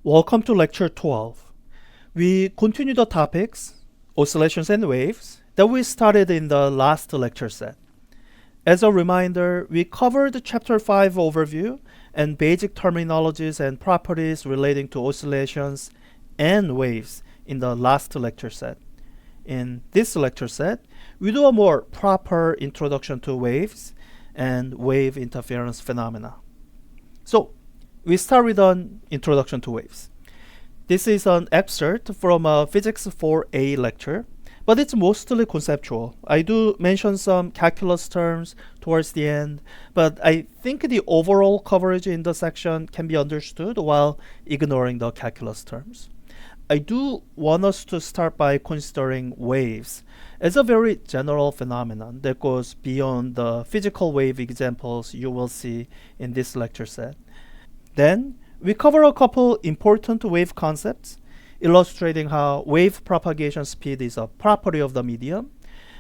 Welcome to lecture 12. We continue the topics, oscillations and waves, that we started in the last lecture set. As a reminder, we covered chapter 5 overview and basic terminologies and properties relating to oscillations and waves in the last lecture set. In this lecture set, we do a more proper introduction to waves and wave interference phenomena. So, we start with an introduction to waves. This is an excerpt from a Physics 4A lecture, but it's mostly conceptual. I do mention some calculus terms towards the end, but I think the overall coverage in the section can be understood while ignoring the calculus terms. I do want us to start by considering waves as a very general phenomenon that goes beyond the physical wave examples you will see in this lecture set. Then, we cover a couple important wave concepts, illustrating how wave propagation speed is a property of the medium,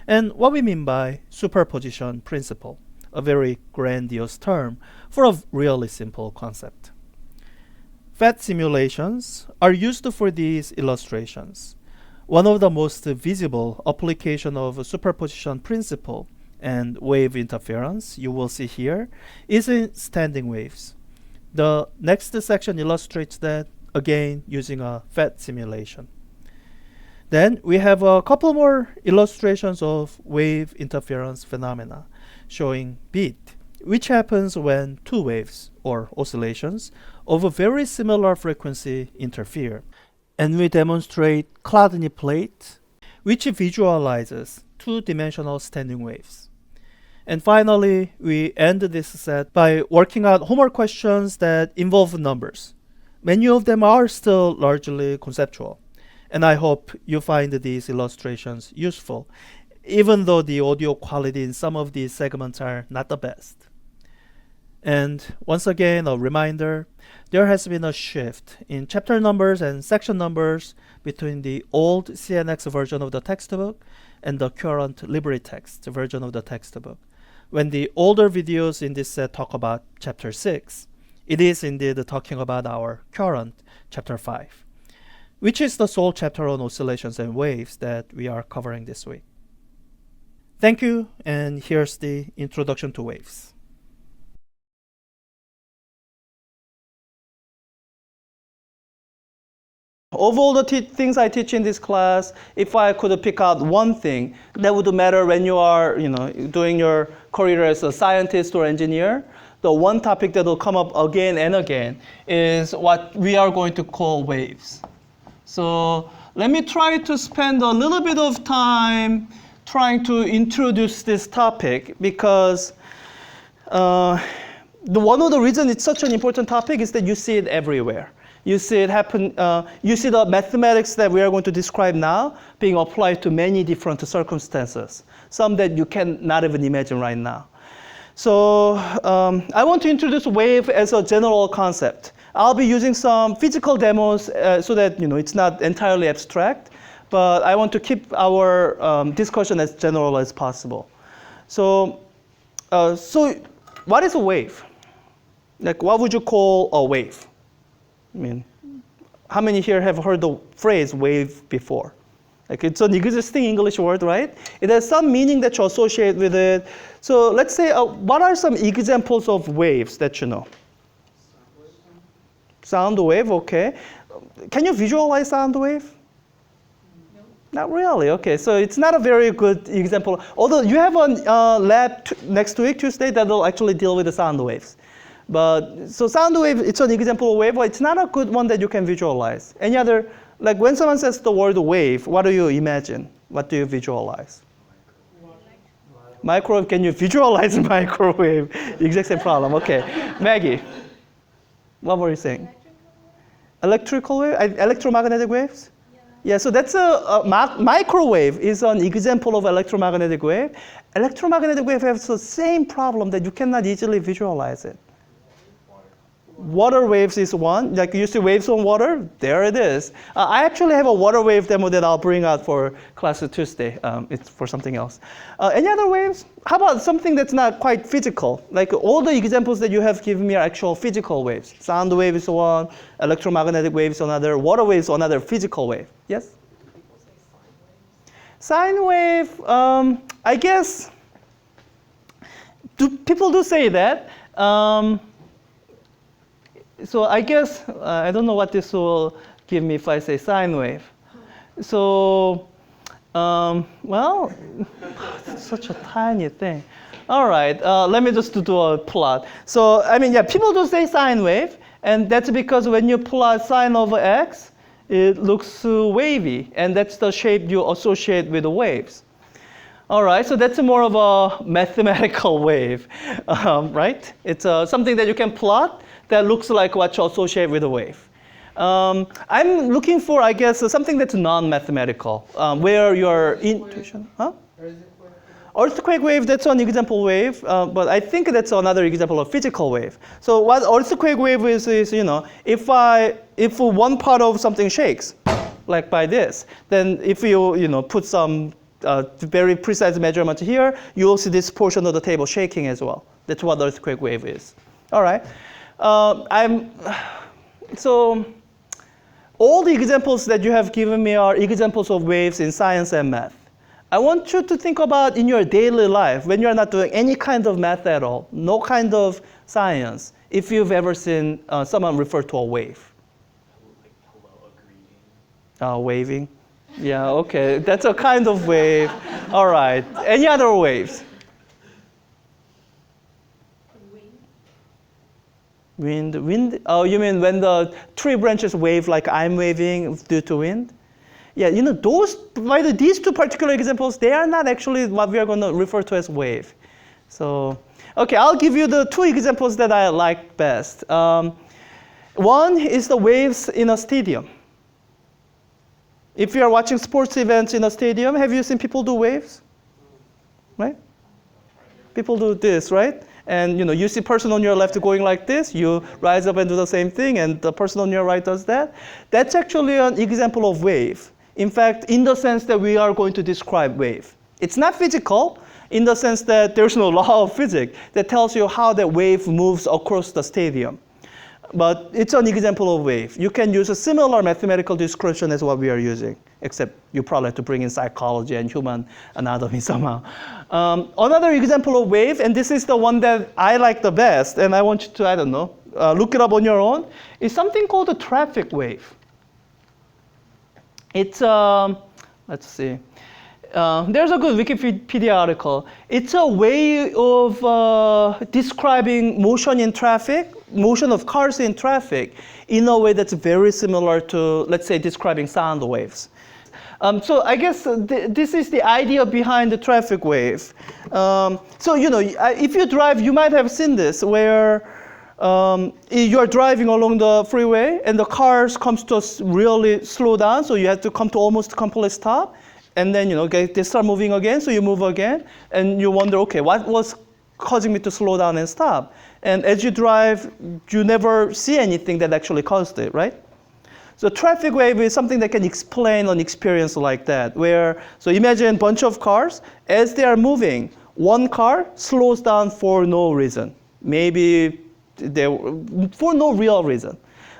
and what we mean by superposition principle, a very grandiose term for a really simple concept. PHYS simulations are used for these illustrations. One of the most visible application of superposition principle and wave interference you will see here is in standing waves. The next section illustrates that, again using a PHYS simulation. Then we have a couple more illustrations of wave interference phenomena showing beat, which happens when two waves, or oscillations, of a very similar frequency interfere. And we demonstrate Chladni Plates, which visualizes two-dimensional standing waves. And finally, we end this set by working out homework questions that involve numbers. Many of them are still largely conceptual, and I hope you find these illustrations useful, even though the audio quality in some of these segments are not the best. And once again, a reminder, there has been a shift in chapter numbers and section numbers between the old CNX version of the textbook and the current LibreText version of the textbook. When the older videos in this set talk about chapter 6, it is indeed talking about our current chapter 5, which is the sole chapter on oscillations and waves that we are covering this week. Thank you, and here's the introduction to waves. Of all the things I teach in this class, if I could pick out one thing that would matter when you are, doing your career as a scientist or engineer, the one topic that will come up again and again is what we are going to call waves. So let me try to spend a little bit of time trying to introduce this topic, because one of the reasons it's such an important topic is that you see it everywhere. You see it happen. You see the mathematics that we are going to describe now being applied to many different circumstances, some that you cannot even imagine right now. So I want to introduce wave as a general concept. I'll be using some physical demos so that it's not entirely abstract, but I want to keep our discussion as general as possible. So what is a wave? Like, what would you call a wave? I mean, how many here have heard the phrase wave before? Like, it's an existing English word, right? It has some meaning that you associate with it. So let's say, what are some examples of waves that you know? Sound wave, okay. Can you visualize sound wave? No. Not really, okay. So it's not a very good example. Although you have a lab next week, Tuesday, that will actually deal with the sound waves. But so sound wave, it's an example of wave, but it's not a good one that you can visualize. Any other, like when someone says the word wave, what do you imagine? What do you visualize? Microwave, can you visualize microwave? Exact same problem, okay. Maggie, what were you saying? Electrical wave, electromagnetic waves? Yeah, so that's microwave is an example of electromagnetic wave. Electromagnetic wave has the same problem that you cannot easily visualize it. Water waves is one. Like you see waves on water, there it is. I actually have a water wave demo that I'll bring out for class Tuesday. It's for something else. Any other waves? How about something that's not quite physical? Like all the examples that you have given me are actual physical waves. Sound wave is one, electromagnetic wave is another, water wave is another physical wave. Yes? Sine wave, I guess, people do say that. So I guess, I don't know what this will give me if I say sine wave. So, well, it's such a tiny thing. All right, let me just do a plot. So, I mean, yeah, people do say sine wave, and that's because when you plot sine over x, it looks wavy, and that's the shape you associate with the waves. All right, so that's more of a mathematical wave, right? It's something that you can plot that looks like what you associate with a wave. I'm looking for, I guess, something that's non-mathematical, where your intuition, huh? Earthquake wave, that's an example wave, but I think that's another example of physical wave. So what earthquake wave is you know, if one part of something shakes, like by this, then if you know, put some very precise measurement here, you'll see this portion of the table shaking as well. That's what earthquake wave is. All right. So all the examples that you have given me are examples of waves in science and math. I want you to think about in your daily life, when you're not doing any kind of math at all, no kind of science, if you've ever seen someone refer to a wave. Like hello, a greeting. Waving? Yeah, okay, that's a kind of wave. All right, any other waves? Wind? Oh, you mean when the tree branches wave like I'm waving due to wind? Yeah, you know, these two particular examples, they are not actually what we are going to refer to as wave. So, okay, I'll give you the two examples that I like best. One is the waves in a stadium. If you are watching sports events in a stadium, have you seen people do waves? Right? People do this, right? And you know, you see person on your left going like this, you rise up and do the same thing, and the person on your right does that. That's actually an example of wave. In fact, in the sense that we are going to describe wave. It's not physical in the sense that there's no law of physics that tells you how the wave moves across the stadium. But it's an example of wave. You can use a similar mathematical description as what we are using, except you probably have to bring in psychology and human anatomy somehow. Another example of wave, and this is the one that I like the best, and I want you to, I don't know, look it up on your own, is something called a traffic wave. It's, let's see. There's a good Wikipedia article. It's a way of describing motion in traffic, motion of cars in traffic, in a way that's very similar to, let's say, describing sound waves. So I guess this is the idea behind the traffic wave. So, you know, if you drive, you might have seen this, where you're driving along the freeway and the cars comes to really slow down, so you have to come to almost complete stop. And then, you know, they start moving again, so you move again, and you wonder, okay, what was causing me to slow down and stop? And as you drive, you never see anything that actually caused it, right? So traffic wave is something that can explain an experience like that, where, so imagine a bunch of cars, as they are moving, one car slows down for no reason. Maybe for no real reason.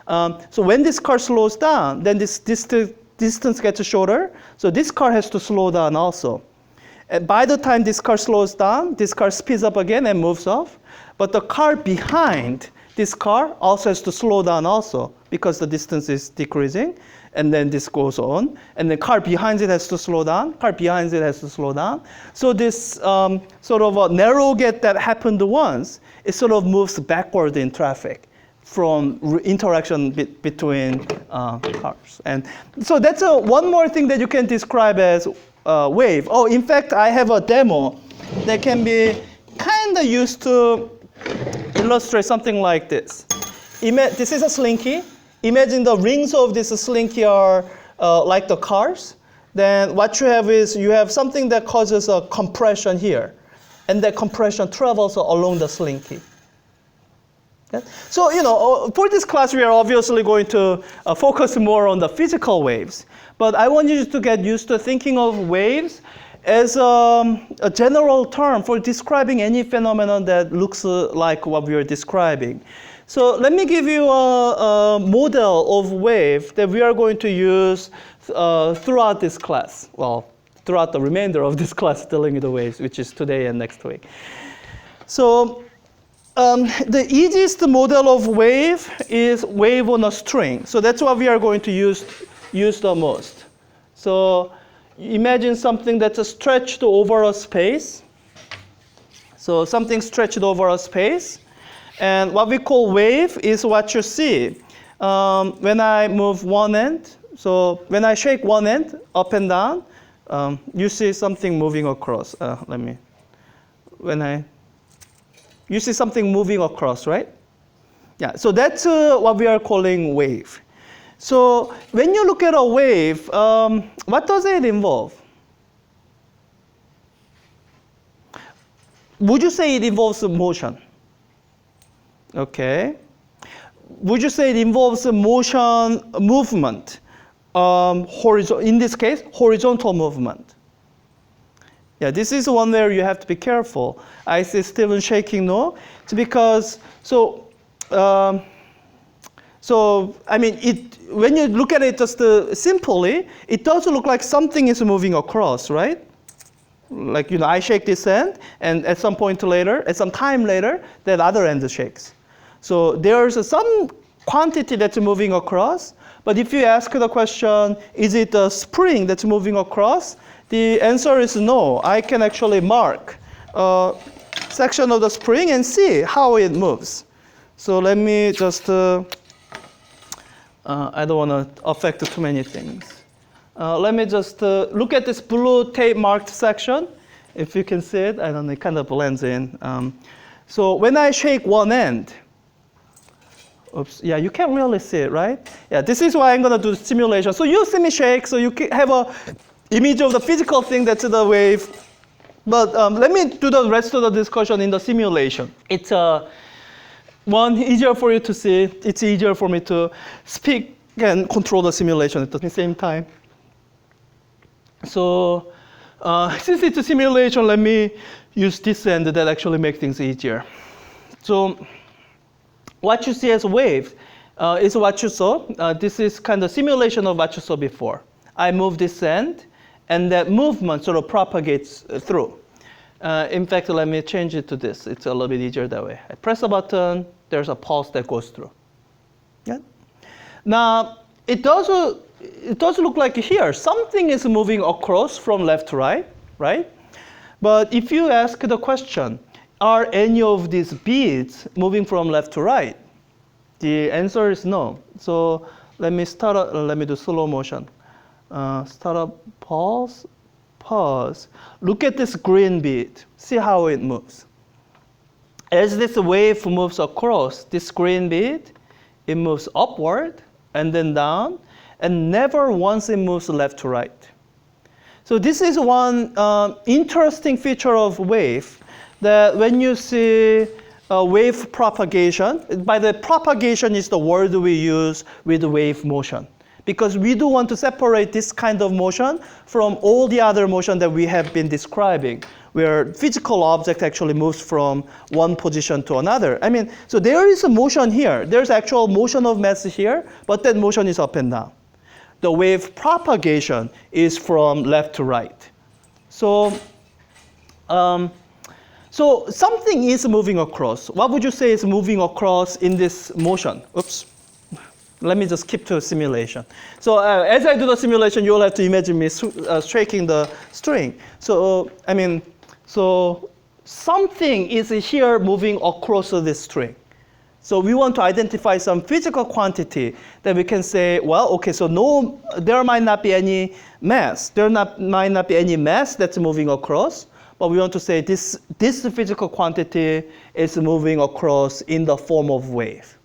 So when this car slows down, then this distance gets shorter, so this car has to slow down also. And by the time this car slows down, this car speeds up again and moves off. But the car behind this car also has to slow down also, because the distance is decreasing, and then this goes on. And the car behind it has to slow down, car behind it has to slow down. So this sort of a narrow gap that happened once, it sort of moves backward in traffic from interaction between cars. And so that's one more thing that you can describe as wave. Oh, in fact, I have a demo that can be kind of used to illustrate something like this. This is a slinky. Imagine the rings of this slinky are like the cars. Then what you have is you have something that causes a compression here. And that compression travels along the slinky. Yeah. So, for this class, we are obviously going to focus more on the physical waves. But I want you to get used to thinking of waves as a general term for describing any phenomenon that looks like what we are describing. So let me give you a model of wave that we are going to use throughout this class. Well, throughout the remainder of this class dealing with the waves, which is today and next week. So the easiest model of wave is wave on a string. So that's what we are going to use the most. So imagine something that's stretched over a space. So something stretched over a space. And what we call wave is what you see when I move one end. So when I shake one end up and down, you see something moving across. You see something moving across, right? Yeah, so that's what we are calling wave. So when you look at a wave, what does it involve? Would you say it involves motion? Okay. Would you say it involves movement? In this case, horizontal movement. Yeah, this is one where you have to be careful. I see Steven shaking no. It's because, when you look at it just simply, it does look like something is moving across, right? Like, I shake this end, and at some time later, that other end shakes. So there's some quantity that's moving across, but if you ask the question, is it a spring that's moving across? The answer is no. I can actually mark a section of the spring and see how it moves. So let me just, I don't want to affect too many things. Let me just look at this blue tape marked section. If you can see it, I don't know, it kind of blends in. So when I shake one end, oops, yeah, you can't really see it, right? Yeah, this is why I'm going to do the simulation. So you see me shake, so you have a image of the physical thing that's the wave. But let me do the rest of the discussion in the simulation. It's easier for you to see. It's easier for me to speak and control the simulation at the same time. So since it's a simulation, let me use this end that actually makes things easier. So what you see as a wave is what you saw. This is kind of simulation of what you saw before. I move this end, and that movement sort of propagates through. In fact, let me change it to this. It's a little bit easier that way. I press a button, there's a pulse that goes through. Yeah? Now, it does look like here, something is moving across from left to right, right? But if you ask the question, are any of these beads moving from left to right? The answer is no. So let me do slow motion. Start up, pause, pause. Look at this green bead. See how it moves. As this wave moves across this green bead, it moves upward and then down, and never once it moves left to right. So this is one interesting feature of wave, that when you see wave propagation, by the propagation is the word we use with wave motion. Because we do want to separate this kind of motion from all the other motion that we have been describing, where physical object actually moves from one position to another. So there is a motion here. There's actual motion of mass here, but that motion is up and down. The wave propagation is from left to right. So something is moving across. What would you say is moving across in this motion? Oops. Let me just keep to simulation. So as I do the simulation, you'll have to imagine me shaking the string. So something is here moving across this string. So we want to identify some physical quantity that we can say, well, okay, so there might not be any mass. Might not be any mass that's moving across, but we want to say this physical quantity is moving across in the form of wave.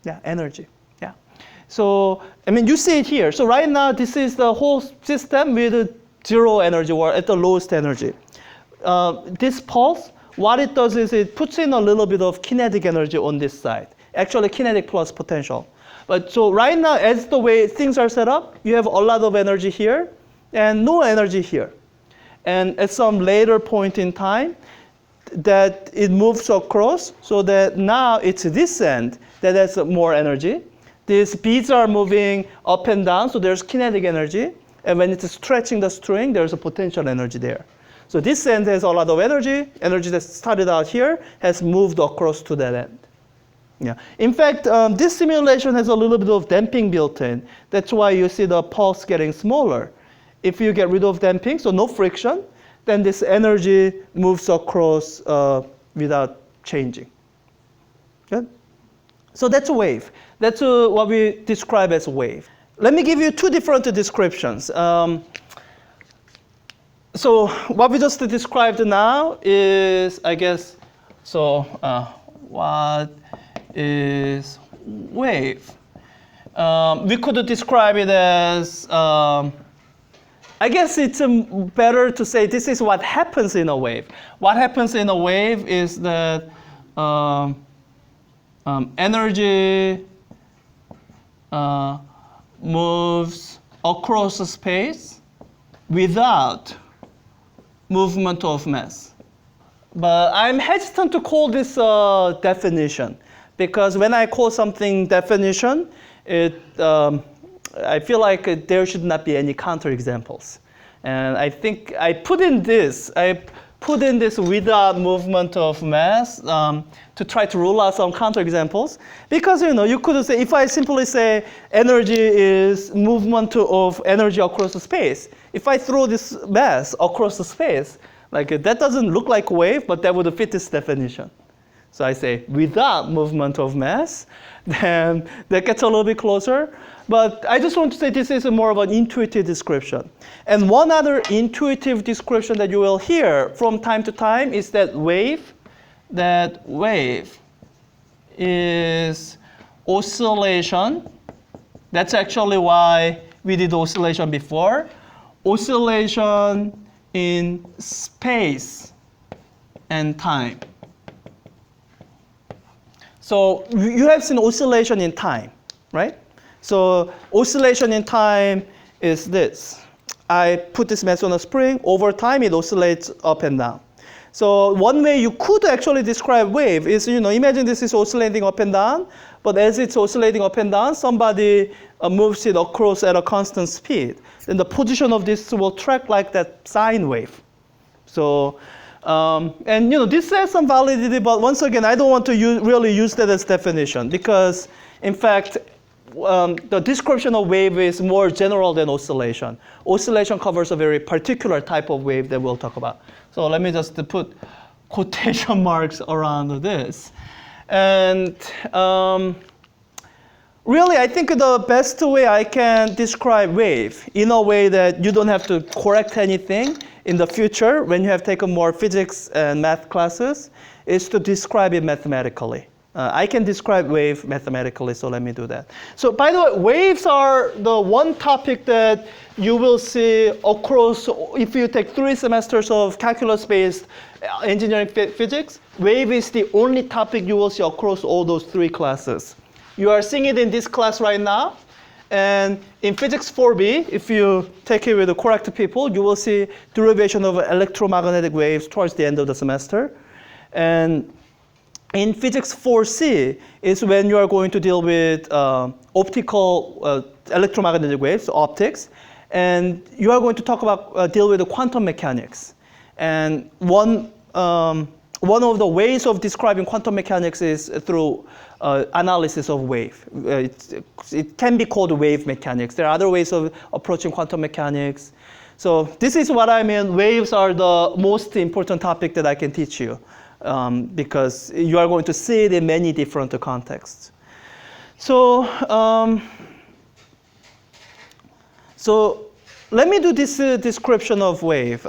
Yeah, energy. Yeah. So, you see it here. So right now, this is the whole system with zero energy or at the lowest energy. This pulse, what it does is it puts in a little bit of kinetic energy on this side. Actually, kinetic plus potential. But so right now, as the way things are set up, you have a lot of energy here and no energy here. And at some later point in time, that it moves across so that now it's this end that has more energy. These beads are moving up and down, so there's kinetic energy. And when it's stretching the string, there's a potential energy there. So this end has a lot of energy. Energy that started out here has moved across to that end. Yeah. In fact, this simulation has a little bit of damping built in. That's why you see the pulse getting smaller. If you get rid of damping, so no friction, then this energy moves across without changing. Good? So that's a wave. That's what we describe as a wave. Let me give you two different descriptions. So what we just described now is, I guess, so what is wave? We could describe it as, I guess it's better to say this is what happens in a wave. What happens in a wave is that energy moves across the space without movement of mass. But I'm hesitant to call this a definition, because when I call something definition, I feel like there should not be any counterexamples. And I think I put in this without movement of mass to try to rule out some counterexamples. Because you could say, if I simply say energy is movement of energy across the space, if I throw this mass across the space, like that doesn't look like a wave, but that would fit this definition. So I say without movement of mass, then that gets a little bit closer. But I just want to say this is more of an intuitive description. And one other intuitive description that you will hear from time to time is that wave is oscillation. That's actually why we did oscillation before. Oscillation in space and time. So you have seen oscillation in time, right? So oscillation in time is this. I put this mass on a spring. Over time, it oscillates up and down. So one way you could actually describe wave is, imagine this is oscillating up and down. But as it's oscillating up and down, somebody moves it across at a constant speed. Then the position of this will track like that sine wave. So, this has some validity. But once again, I don't want to really use that as definition, because, in fact, the description of wave is more general than oscillation. Oscillation covers a very particular type of wave that we'll talk about. So let me just put quotation marks around this. And really, I think the best way I can describe wave in a way that you don't have to correct anything in the future when you have taken more physics and math classes is to describe it mathematically. I can describe wave mathematically, so let me do that. So by the way, waves are the one topic that you will see across, if you take 3 semesters of calculus-based engineering physics, wave is the only topic you will see across all those 3 classes. You are seeing it in this class right now. And in physics 4B, if you take it with the correct people, you will see derivation of electromagnetic waves towards the end of the semester. And in physics 4C is when you are going to deal with optical electromagnetic waves, optics, and you are going to talk about deal with the quantum mechanics. And one of the ways of describing quantum mechanics is through analysis of wave. It can be called wave mechanics. There are other ways of approaching quantum mechanics. So this is what I mean. Waves are the most important topic that I can teach you. Because you are going to see it in many different contexts. So let me do this description of wave,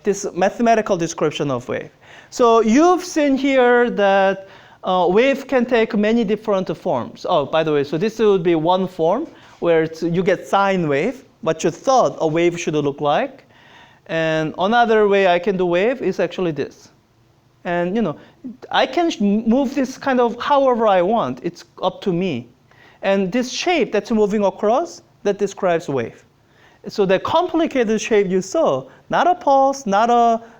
this mathematical description of wave. So you've seen here that wave can take many different forms. Oh, by the way, so this would be one form where you get sine wave, what you thought a wave should look like. And another way I can do wave is actually this. And I can move this kind of however I want. It's up to me. And this shape that's moving across, that describes wave. So the complicated shape you saw, not a pulse, not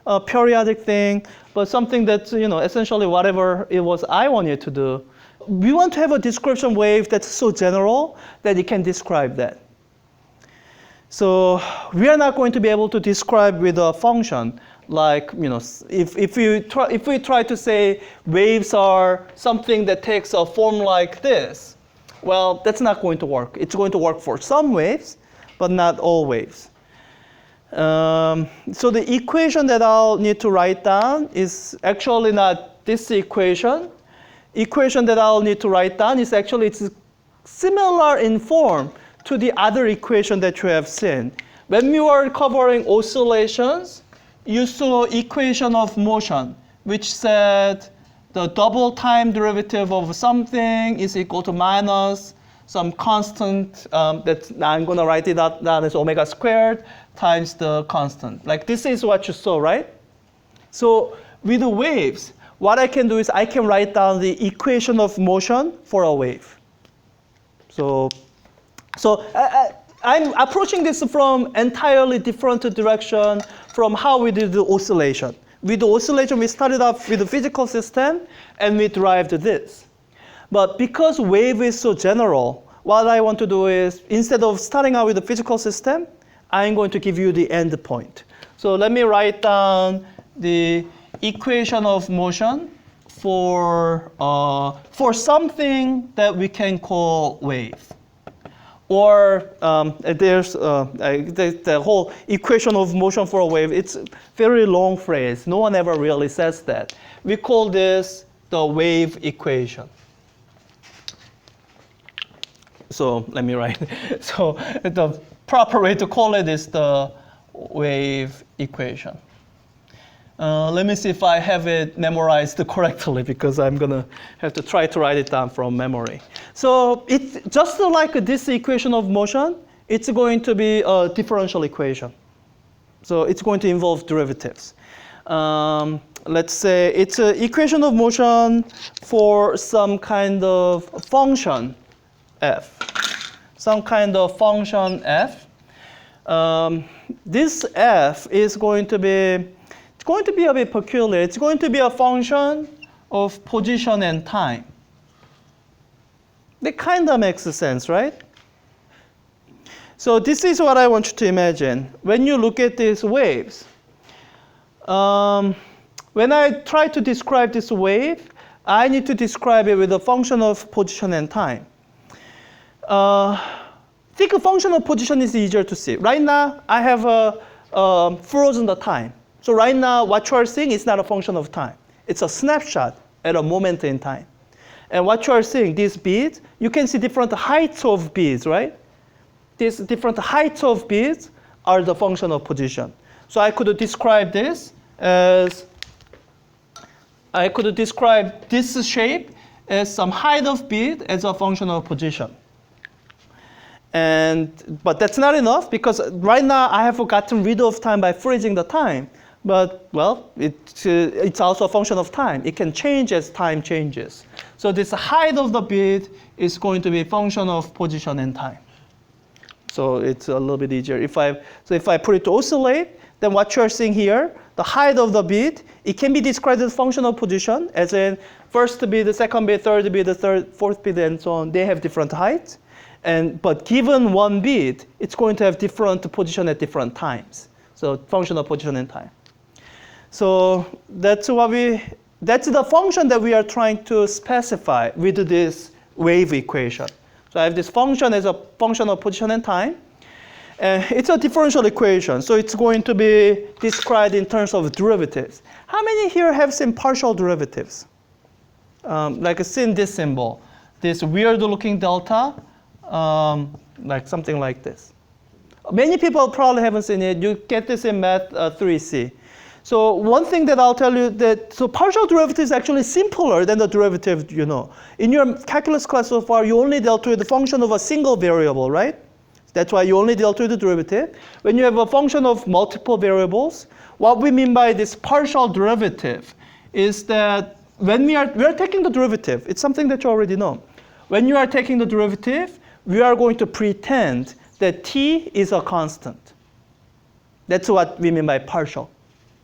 a periodic thing, but something that's essentially whatever it was I want you to do. We want to have a description wave that's so general that it can describe that. So we are not going to be able to describe with a function like if we try to say waves are something that takes a form like this, well, that's not going to work. It's going to work for some waves, but not all waves. So the equation that I'll need to write down is actually not this equation. Equation that I'll need to write down is actually it's similar in form to the other equation that you have seen. When we were covering oscillations, you saw equation of motion, which said the double time derivative of something is equal to minus some constant that I'm going to write it down as omega squared times the constant. Like this is what you saw, right? So with the waves, what I can do is I can write down the equation of motion for a wave. So I'm approaching this from entirely different direction from how we did the oscillation. With the oscillation, we started off with the physical system, and we derived this. But because wave is so general, what I want to do is, instead of starting out with the physical system, I'm going to give you the end point. So let me write down the equation of motion for something that we can call wave. Or there's the whole equation of motion for a wave. It's a very long phrase. No one ever really says that. We call this the wave equation. So let me write. So the proper way to call it is the wave equation. Let me see if I have it memorized correctly, because I'm going to have to try to write it down from memory. So it's just like this equation of motion, it's going to be a differential equation. So it's going to involve derivatives. Let's say it's an equation of motion for some kind of function f. Some kind of function f. This f is going to be a bit peculiar. It's going to be a function of position and time. That kind of makes sense, right? So this is what I want you to imagine. When you look at these waves, when I try to describe this wave, I need to describe it with a function of position and time. Think a function of position is easier to see. Right now, I have frozen the time. So right now, what you are seeing is not a function of time. It's a snapshot at a moment in time. And what you are seeing, these beads, you can see different heights of beads, right? These different heights of beads are the function of position. So I could describe this as, I could describe this shape as some height of bead as a function of position. But that's not enough, because right now I have gotten rid of time by freezing the time. But, well, it's also a function of time. It can change as time changes. So this height of the bead is going to be a function of position and time. So it's a little bit easier. If I put it to oscillate, then what you're seeing here, the height of the bead, it can be described as a function of position, as in first bead, the second bead, third bead, the third, fourth bead, and so on. They have different heights. But given one bead, it's going to have different position at different times. So function of position and time. So that's the function that we are trying to specify with this wave equation. So I have this function as a function of position and time. It's a differential equation, so it's going to be described in terms of derivatives. How many here have seen partial derivatives? Like seen this symbol, this weird looking delta, like something like this. Many people probably haven't seen it. You get this in Math 3C. So one thing that I'll tell you so partial derivative is actually simpler than the derivative you know. In your calculus class so far, you only dealt with the function of a single variable, right? That's why you only deal with the derivative. When you have a function of multiple variables, what we mean by this partial derivative is that when we are taking the derivative, it's something that you already know. When you are taking the derivative, we are going to pretend that t is a constant. That's what we mean by partial.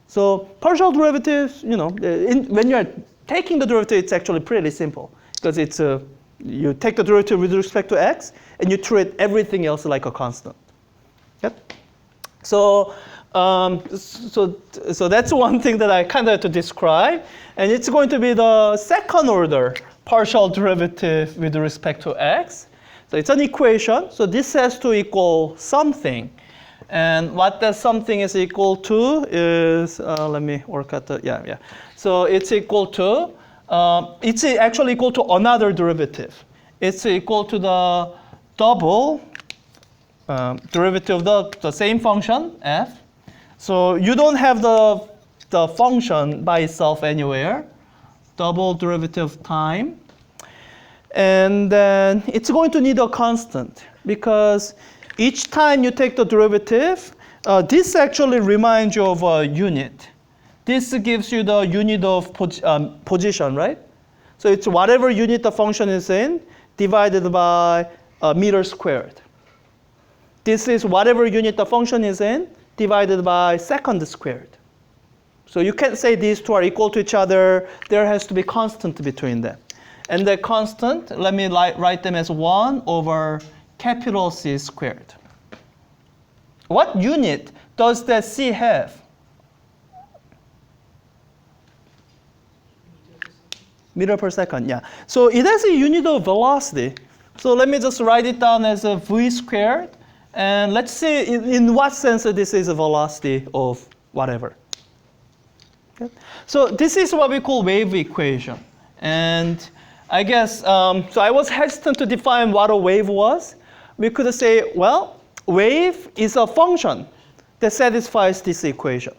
So partial derivatives, when you are taking the derivative, it's actually pretty simple because it's you take the derivative with respect to x, and you treat everything else like a constant. Yep. So that's one thing that I kind of have to describe, and it's going to be the second order partial derivative with respect to x. So it's an equation. So this has to equal something. And what that something is equal to is, let me work at the, yeah. So it's equal to, it's actually equal to another derivative. It's equal to the double derivative of the same function, f. So you don't have the function by itself anywhere. Double derivative time. And then it's going to need a constant because each time you take the derivative, this actually reminds you of a unit. This gives you the unit of position, right? So it's whatever unit the function is in divided by meter squared. This is whatever unit the function is in divided by second squared. So you can't say these two are equal to each other. There has to be constant between them. And the constant, let me write them as 1 over capital C squared. What unit does that C have? Meter per second, yeah. So it has a unit of velocity. So let me just write it down as a v squared. And let's see in what sense this is a velocity of whatever. Okay. So this is what we call wave equation. And I guess, so I was hesitant to define what a wave was. We could say, well, wave is a function that satisfies this equation.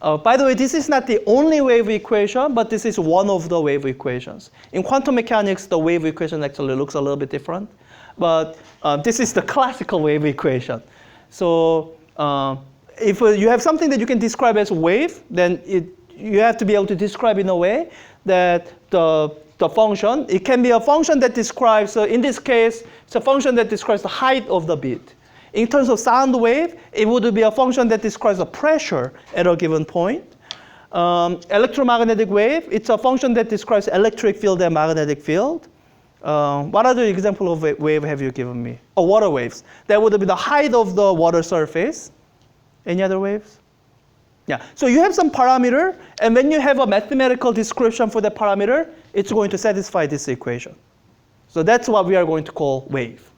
By the way, this is not the only wave equation, but this is one of the wave equations. In quantum mechanics, the wave equation actually looks a little bit different. But this is the classical wave equation. So if you have something that you can describe as wave, then you have to be able to describe in a way that the function, it can be a function that describes, in this case, it's a function that describes the height of the beat. In terms of sound wave, it would be a function that describes the pressure at a given point. Electromagnetic wave, it's a function that describes electric field and magnetic field. What other example of wave have you given me? Oh, water waves. That would be the height of the water surface. Any other waves? Yeah, so you have some parameter, and when you have a mathematical description for that parameter, it's going to satisfy this equation. So that's what we are going to call wave.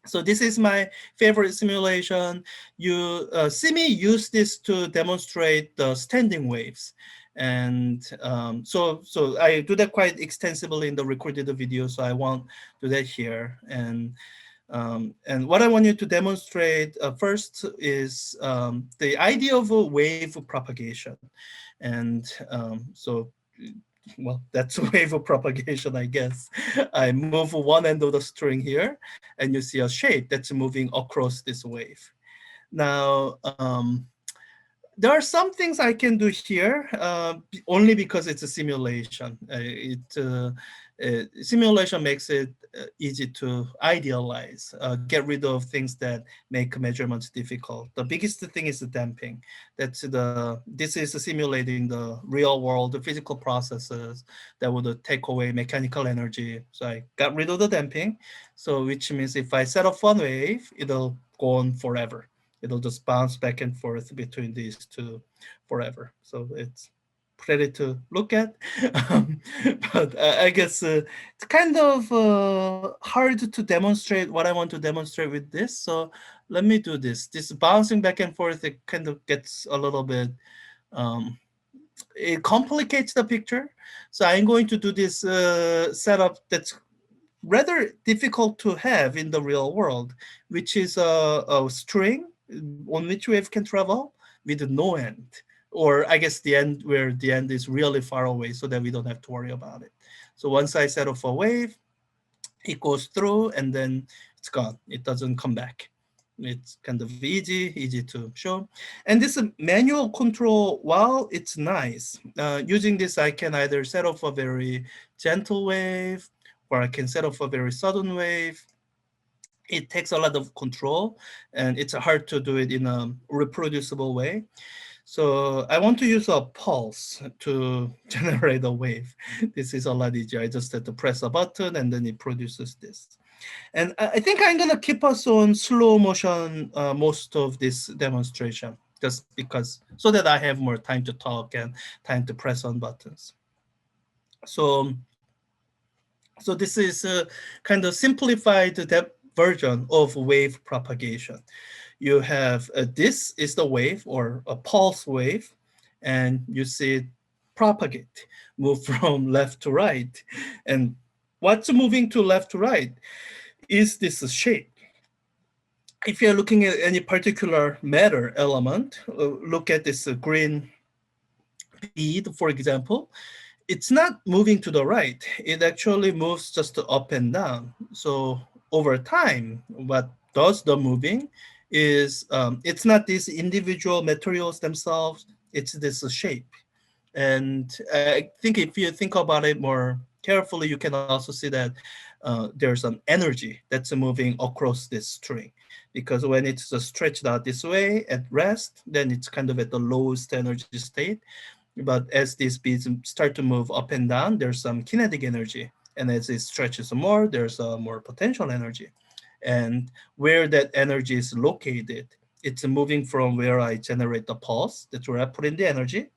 So this is my favorite simulation. You see me use this to demonstrate the standing waves. And so I do that quite extensively in the recorded video, so I won't do that here. And what I want you to demonstrate first is the idea of a wave propagation. And well, that's a wave of propagation, I guess. I move one end of the string here, and you see a shape that's moving across this wave. Now, there are some things I can do here only because it's a simulation. Simulation makes it easy to idealize, get rid of things that make measurements difficult. The biggest thing is the damping. This is simulating the real world, the physical processes that would take away mechanical energy. So I got rid of the damping. So which means if I set up one wave, it'll go on forever. It'll just bounce back and forth between these two forever. So it's pretty to look at. But I guess it's kind of hard to demonstrate what I want to demonstrate with this. So let me do this. This bouncing back and forth, it kind of gets a little bit, it complicates the picture. So I'm going to do this setup that's rather difficult to have in the real world, which is a string on which wave can travel with no end. or I guess the end where the end is really far away so that we don't have to worry about it. So once I set off a wave, it goes through and then it's gone. It doesn't come back. It's kind of easy to show. And this manual control, while it's nice, using this I can either set off a very gentle wave or I can set off a very sudden wave. It takes a lot of control and it's hard to do it in a reproducible way. So I want to use a pulse to generate a wave. This is a lot easier. I just have to press a button and then it produces this. And I think I'm gonna keep us on slow motion most of this demonstration, just because, so that I have more time to talk and time to press on buttons. So, so this is a kind of simplified version of wave propagation. You have this is the wave or a pulse wave, and you see it propagate, move from left to right. And what's moving to left to right is this shape. If you're looking at any particular matter element, look at this green bead, for example, it's not moving to the right. It actually moves just up and down. So over time, what does the moving is it's not these individual materials themselves, it's this shape. And I think if you think about it more carefully, you can also see that there's an energy that's moving across this string. Because when it's stretched out this way at rest, then it's kind of at the lowest energy state. But as these beads start to move up and down, there's some kinetic energy. And as it stretches more, there's more potential energy. And where that energy is located, it's moving from where I generate the pulse, that's where I put in the energy,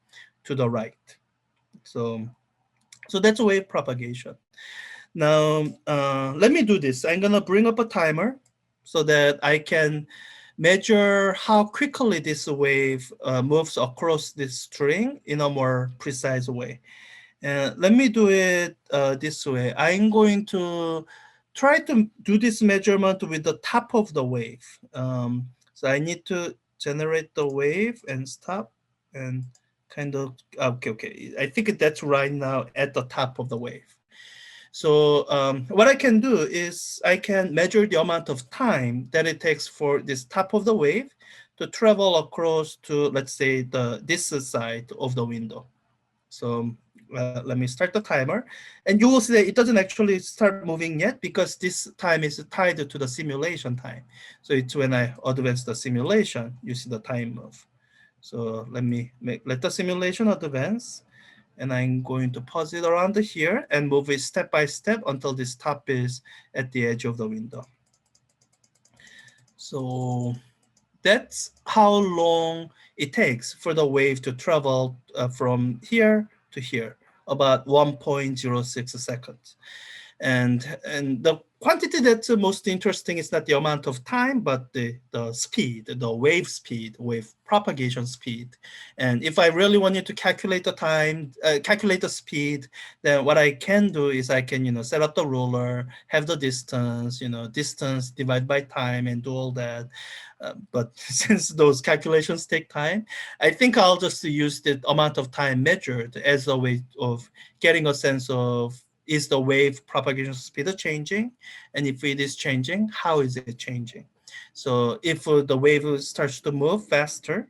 to the right. So, so that's wave propagation. Now, let me do this. I'm gonna bring up a timer so that I can measure how quickly this wave moves across this string in a more precise way. Let me do it this way. I'm going to try to do this measurement with the top of the wave. So I need to generate the wave and stop and kind of, okay. I think that's right now at the top of the wave. So what I can do is I can measure the amount of time that it takes for this top of the wave to travel across to, let's say, this side of the window. So let me start the timer. And you will see that it doesn't actually start moving yet because this time is tied to the simulation time. So it's when I advance the simulation, you see the time move. So let the simulation advance. And I'm going to pause it around here and move it step by step until this top is at the edge of the window. So that's how long it takes for the wave to travel from here to here, about 1.06 seconds. And the quantity that's most interesting is not the amount of time, but the speed, the wave propagation speed. And if I really wanted to calculate the time, calculate the speed, then what I can do is I can, set up the ruler, have the distance, distance divided by time and do all that. But since those calculations take time, I think I'll just use the amount of time measured as a way of getting a sense of, is the wave propagation speed changing? And if it is changing, how is it changing? So if the wave starts to move faster,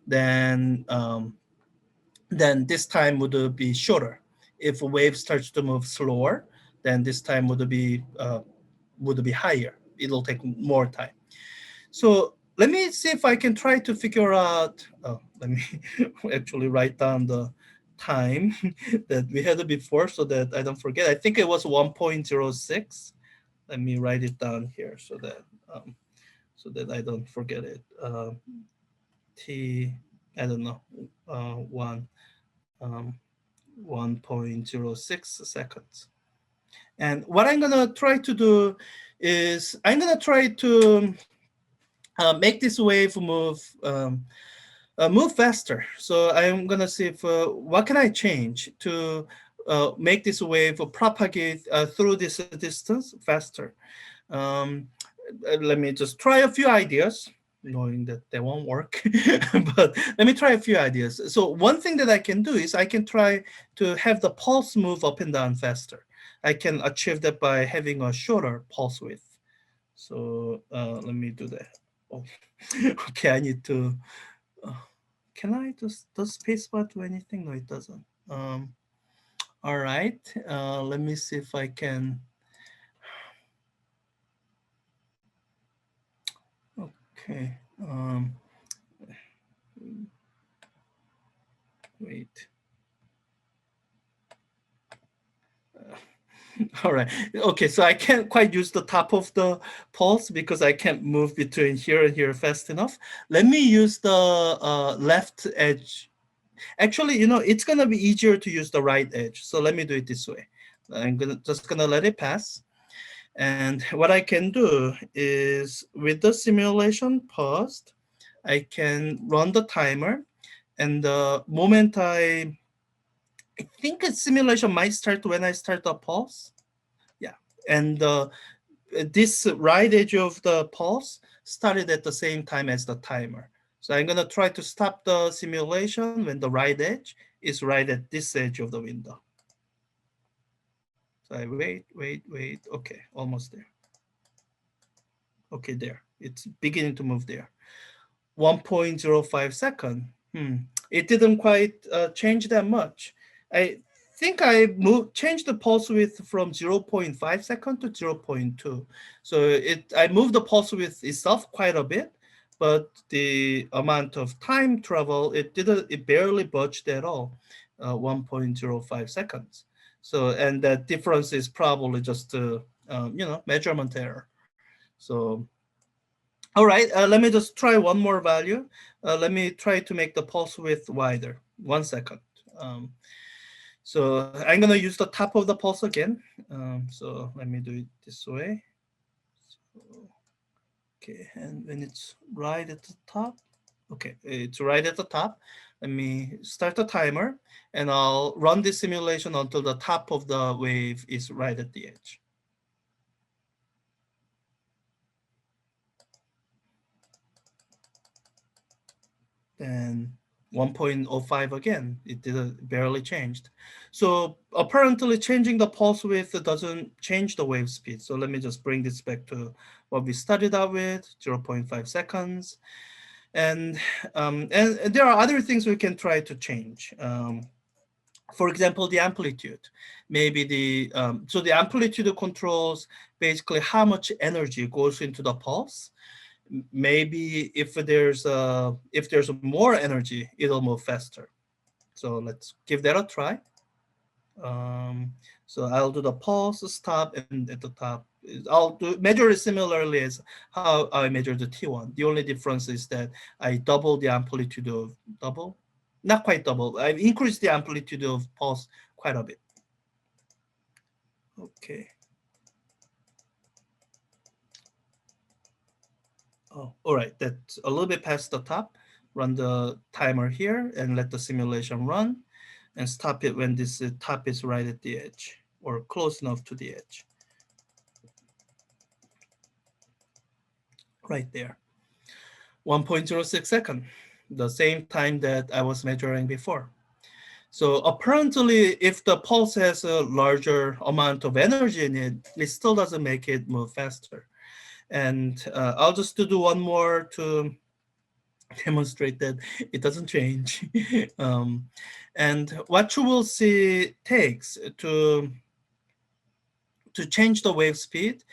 then this time would be shorter. If a wave starts to move slower, then this time would be higher. It'll take more time. So let me see if I can try to figure out, let me actually write down the time that we had before so that I don't forget. I think it was 1.06. Let me write it down here so that I don't forget it. I don't know, 1.06 seconds. And what I'm gonna try to do is I'm gonna try to make this wave move faster. So I'm gonna see if what can I change to make this wave propagate through this distance faster. Let me just try a few ideas. knowing that they won't work. But let me try a few ideas. So one thing that I can do is I can try to have the pulse move up and down faster. I can achieve that by having a shorter pulse width. So let me do that. Oh, okay, I need to. Uh, can I just does spacebar do anything? No, it doesn't. All right. Let me see if I can. Okay. Wait. All right. Okay, so I can't quite use the top of the pulse because I can't move between here and here fast enough. Let me use the left edge. Actually, it's gonna be easier to use the right edge. So let me do it this way. I'm gonna let it pass. And what I can do is with the simulation paused, I can run the timer, and the moment I think a simulation might start when I start the pulse. Yeah, and this right edge of the pulse started at the same time as the timer. So I'm gonna try to stop the simulation when the right edge is right at this edge of the window. So I wait. Okay, almost there. Okay, there. It's beginning to move there. 1.05 second. It didn't quite change that much. I think I changed the pulse width from 0.5 second to 0.2. So I moved the pulse width itself quite a bit, but the amount of time travel, it barely budged at all, 1.05 seconds. So, and that difference is probably just measurement error. So all right, let me just try one more value. Let me try to make the pulse width wider. 1 second. Um, so I'm gonna use the top of the pulse again. So let me do it this way. So, okay, and when it's right at the top, okay, it's right at the top. Let me start the timer, and I'll run this simulation until the top of the wave is right at the edge. Then 1.05 again, it barely changed. So apparently changing the pulse width doesn't change the wave speed. So let me just bring this back to what we started out with, 0.5 seconds. And there are other things we can try to change. For example, the amplitude. Maybe so the amplitude controls basically how much energy goes into the pulse. Maybe if there's more energy, it'll move faster. So let's give that a try. So I'll do the pulse, stop, and at the top I'll measure it similarly as how I measure the T1. The only difference is that I double the amplitude of not quite double. I've increased the amplitude of pulse quite a bit. Okay. Oh, all right, that's a little bit past the top. Run the timer here and let the simulation run, and stop it when this top is right at the edge or close enough to the edge. Right there. 1.06 second, the same time that I was measuring before. So apparently, if the pulse has a larger amount of energy in it still doesn't make it move faster. And I'll just do one more to demonstrate that it doesn't change. And what you will see takes to change the wave speed.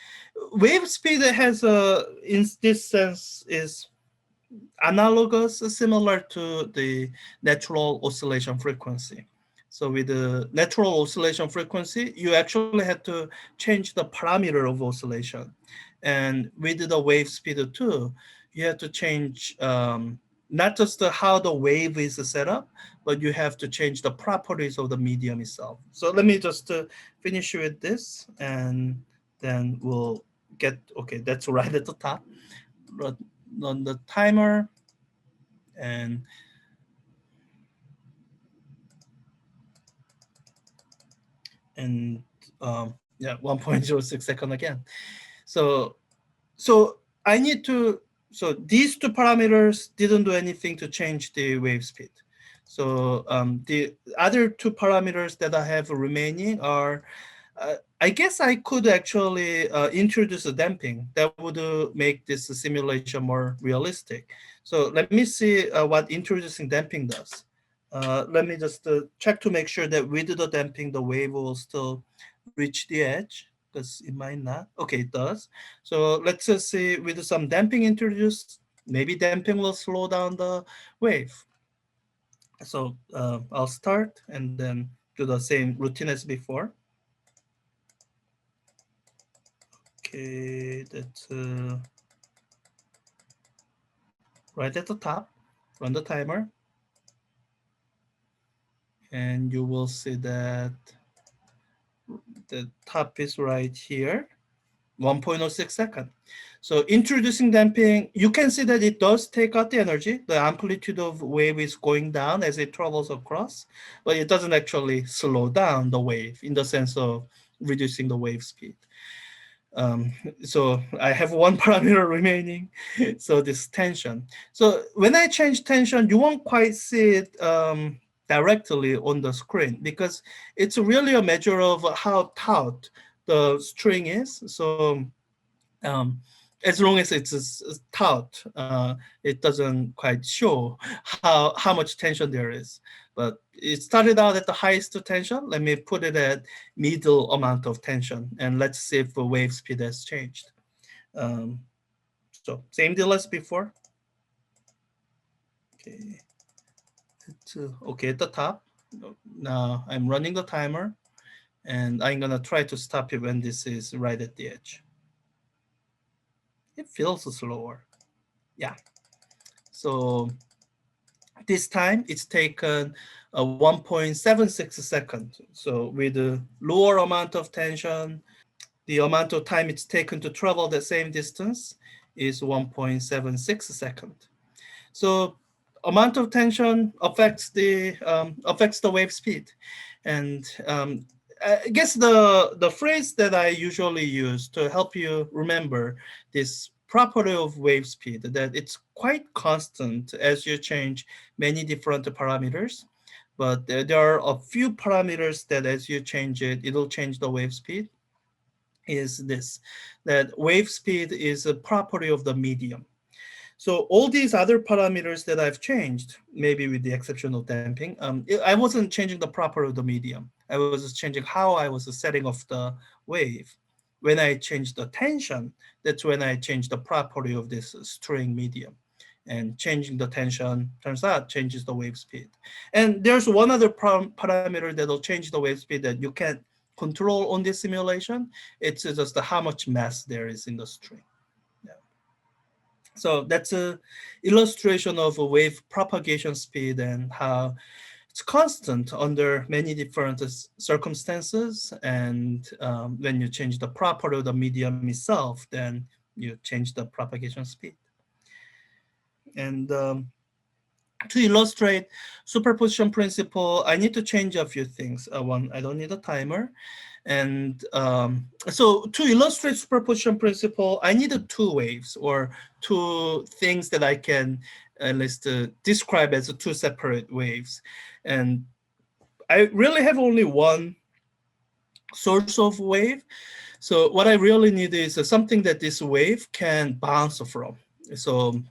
Wave speed has in this sense is analogous, similar to the natural oscillation frequency. So with the natural oscillation frequency, you actually had to change the parameter of oscillation. And with the wave speed too, you have to change not just how the wave is set up, but you have to change the properties of the medium itself. So let me just finish with this, and then we'll okay, that's right at the top. Run the timer, and yeah, 1.06 second again. So I need to so these two parameters didn't do anything to change the wave speed. So the other two parameters that I have remaining are, I guess I could actually introduce a damping that would make this simulation more realistic. So let me see what introducing damping does. Let me just check to make sure that with the damping, the wave will still reach the edge, because it might not. Okay, it does. So let's just see with some damping introduced, maybe damping will slow down the wave. So I'll start and then do the same routine as before. Okay, that's right at the top. Run the timer. And you will see that the top is right here, 1.06 seconds. So introducing damping, you can see that it does take out the energy. The amplitude of wave is going down as it travels across, but it doesn't actually slow down the wave in the sense of reducing the wave speed. So I have one parameter remaining, so this tension. So when I change tension, you won't quite see it directly on the screen, because it's really a measure of how taut the string is. So as long as it's taut, it doesn't quite show how much tension there is. But it started out at the highest tension. Let me put it at middle amount of tension, and let's see if the wave speed has changed. So same deal as before. Okay, it's, okay at the top. Now I'm running the timer, and I'm gonna try to stop it when this is right at the edge. It feels slower. Yeah. So this time it's taken 1.76 seconds. So with a lower amount of tension, the amount of time it's taken to travel the same distance is 1.76 seconds. So amount of tension affects the wave speed, and I guess the phrase that I usually use to help you remember this property of wave speed, that it's quite constant as you change many different parameters, but there are a few parameters that as you change it, it'll change the wave speed, is this, that wave speed is a property of the medium. So all these other parameters that I've changed, maybe with the exception of damping, I wasn't changing the property of the medium. I was just changing how I was setting off the wave. When I changed the tension, that's when I changed the property of this string medium. And changing the tension, turns out, changes the wave speed. And there's one other parameter that'll change the wave speed that you can't control on this simulation. It's just how much mass there is in the string. So that's a illustration of a wave propagation speed and how it's constant under many different circumstances. And when you change the property of the medium itself, then you change the propagation speed. And to illustrate superposition principle, I need to change a few things. One, I don't need a timer. And so to illustrate superposition principle, I needed two waves, or two things that I can at least describe as two separate waves. And I really have only one source of wave. So what I really need is something that this wave can bounce from. So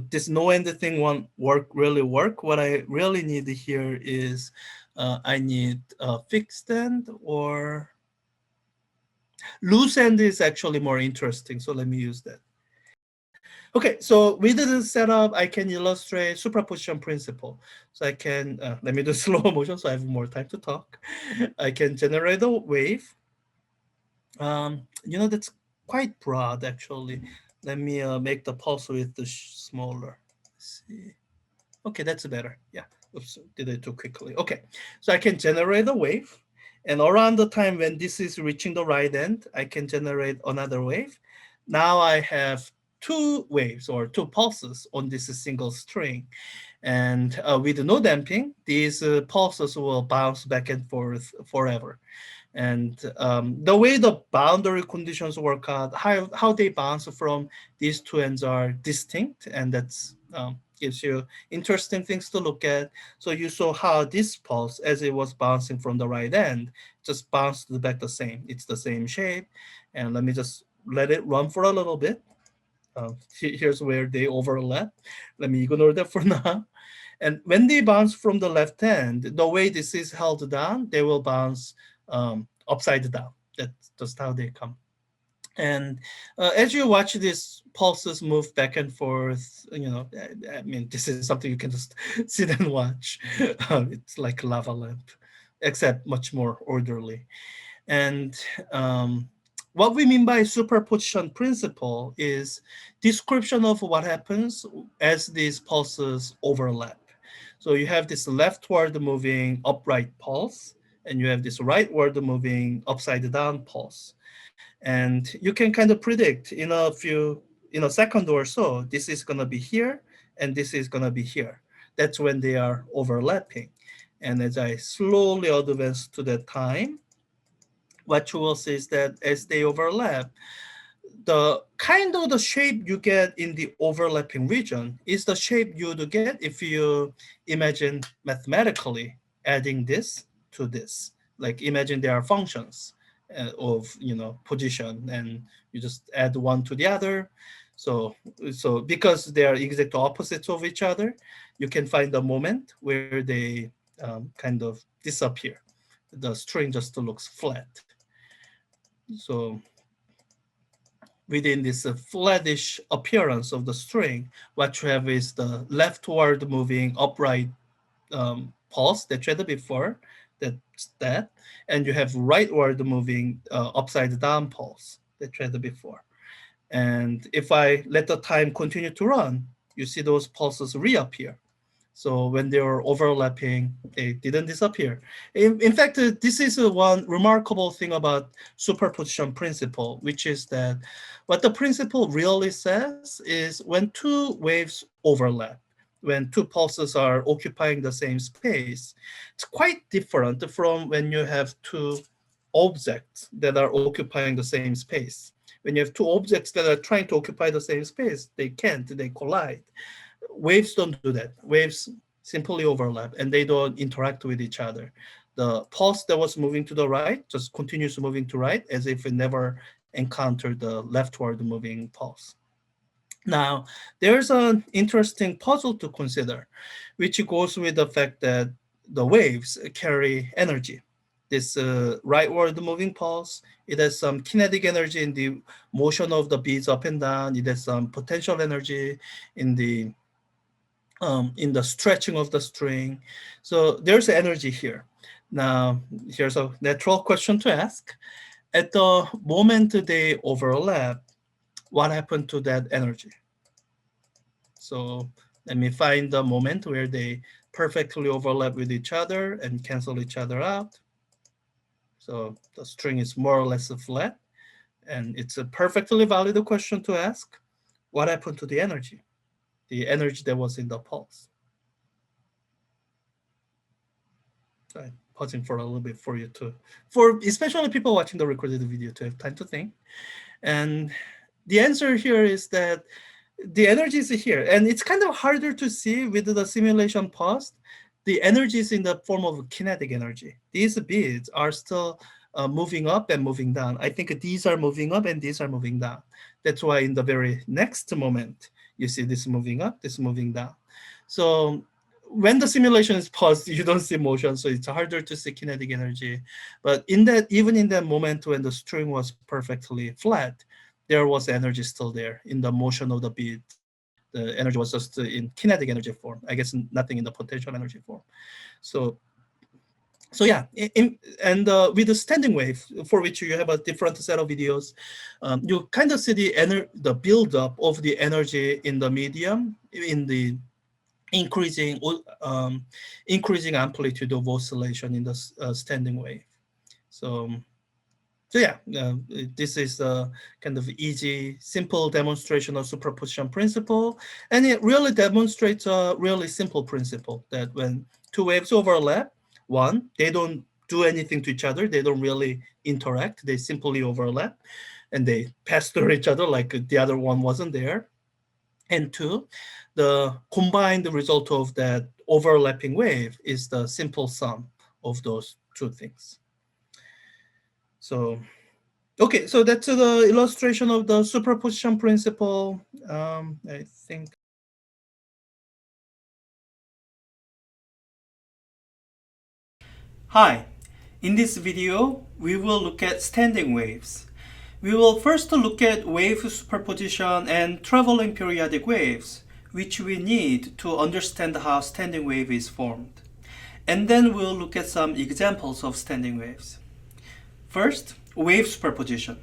this no end thing won't really work. What I really need here is I need a fixed end, or loose end is actually more interesting. So let me use that. Okay, so with this setup, I can illustrate superposition principle. So I can, let me do slow motion so I have more time to talk. I can generate a wave. That's quite broad actually. Let me make the pulse width smaller. Let's see. Okay, that's better. Yeah. Oops, did it too quickly. Okay, so I can generate a wave, and around the time when this is reaching the right end, I can generate another wave. Now I have two waves, or two pulses on this single string. And with no damping, these pulses will bounce back and forth forever. And the way the boundary conditions work out, how they bounce from these two ends are distinct, and that's gives you interesting things to look at. So you saw how this pulse, as it was bouncing from the right end, just bounced back the same. It's the same shape. And let me just let it run for a little bit. Here's where they overlap. Let me ignore that for now. And when they bounce from the left hand, the way this is held down, they will bounce upside down. That's just how they come. And as you watch these pulses move back and forth, I mean, this is something you can just sit and watch. It's like lava lamp, except much more orderly. And what we mean by superposition principle is description of what happens as these pulses overlap. So you have this leftward moving upright pulse, and you have this rightward moving upside down pulse. And you can kind of predict in a second or so, this is going to be here and this is going to be here. That's when they are overlapping. And as I slowly advance to that time, what you will see is that as they overlap, the kind of the shape you get in the overlapping region is the shape you would get if you imagine mathematically adding this to this. Like imagine there are functions of position, and you just add one to the other. So because they are exact opposites of each other, you can find a moment where they kind of disappear. The string just looks flat. So within this flattish appearance of the string, what you have is the leftward moving upright pulse that you had before, that's that, and you have rightward moving upside down pulse that you had before. And if I let the time continue to run, you see those pulses reappear. So when they were overlapping, they didn't disappear. In fact, this is one remarkable thing about superposition principle, which is that what the principle really says is when two waves overlap, when two pulses are occupying the same space, it's quite different from when you have two objects that are occupying the same space. When you have two objects that are trying to occupy the same space, they can't, they collide. Waves don't do that. Waves simply overlap and they don't interact with each other. The pulse that was moving to the right just continues moving to right as if it never encountered the leftward moving pulse. Now, there's an interesting puzzle to consider, which goes with the fact that the waves carry energy. This rightward moving pulse, it has some kinetic energy in the motion of the beads up and down. It has some potential energy in the stretching of the string. So there's energy here. Now, here's a natural question to ask. At the moment they overlap, what happened to that energy? So let me find the moment where they perfectly overlap with each other and cancel each other out. So the string is more or less flat, and it's a perfectly valid question to ask. What happened to the energy that was in the pulse? So I'm pausing for a little bit for you for especially people watching the recorded video to have time to think. And the answer here is that the energy is here, and it's kind of harder to see with the simulation paused. The energy is in the form of kinetic energy. These beads are still moving up and moving down. I think these are moving up and these are moving down. That's why in the very next moment, you see this moving up, this moving down. So when the simulation is paused, you don't see motion, so it's harder to see kinetic energy. But even in that moment when the string was perfectly flat, there was energy still there in the motion of the beads. The energy was just in kinetic energy form. I guess nothing in the potential energy form. So yeah, with the standing wave, for which you have a different set of videos, you kind of see the buildup of the energy in the medium, in the increasing amplitude of oscillation in the standing wave. So yeah, this is a kind of easy, simple demonstration of superposition principle, and it really demonstrates a really simple principle that when two waves overlap, one, they don't do anything to each other. They don't really interact. They simply overlap and they pass through each other like the other one wasn't there. And two, the combined result of that overlapping wave is the simple sum of those two things. So, okay, so that's the illustration of the superposition principle. I think. Hi, in this video, we will look at standing waves. We will first look at wave superposition and traveling periodic waves, which we need to understand how standing wave is formed. And then we'll look at some examples of standing waves. First, wave superposition.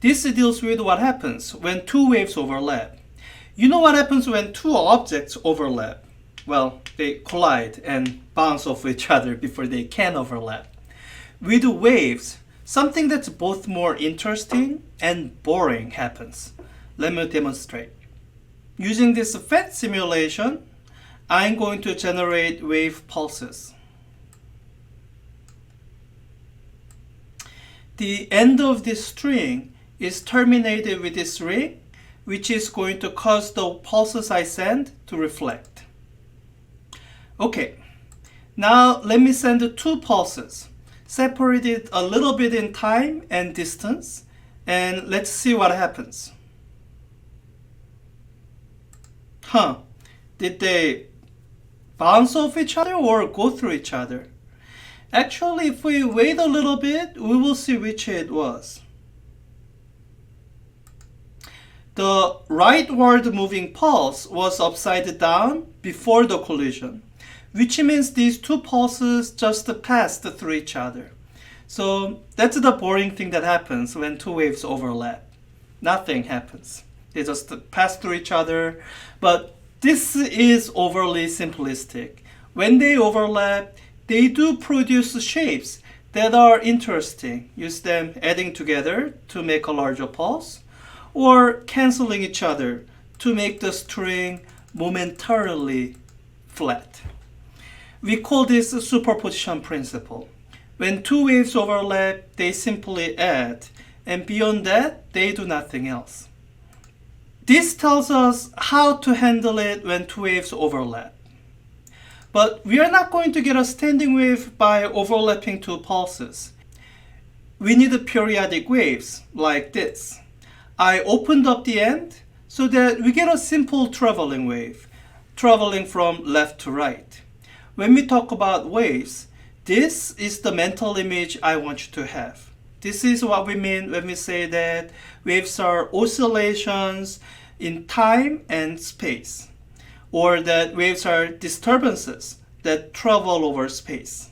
This deals with what happens when two waves overlap. You know what happens when two objects overlap? Well, they collide and bounce off each other before they can overlap. With waves, something that's both more interesting and boring happens. Let me demonstrate. Using this PHYS simulation, I'm going to generate wave pulses. The end of this string is terminated with this ring, which is going to cause the pulses I send to reflect. Okay, now let me send two pulses, separated a little bit in time and distance, and let's see what happens. Did they bounce off each other or go through each other? Actually, if we wait a little bit, we will see which it was. The rightward moving pulse was upside down before the collision, which means these two pulses just passed through each other. So that's the boring thing that happens when two waves overlap. Nothing happens. They just pass through each other. But this is overly simplistic. When they overlap, they do produce shapes that are interesting. Use them adding together to make a larger pulse, or canceling each other to make the string momentarily flat. We call this a superposition principle. When two waves overlap, they simply add, and beyond that, they do nothing else. This tells us how to handle it when two waves overlap. But we are not going to get a standing wave by overlapping two pulses. We need periodic waves like this. I opened up the end so that we get a simple traveling wave, traveling from left to right. When we talk about waves, this is the mental image I want you to have. This is what we mean when we say that waves are oscillations in time and space, or that waves are disturbances that travel over space.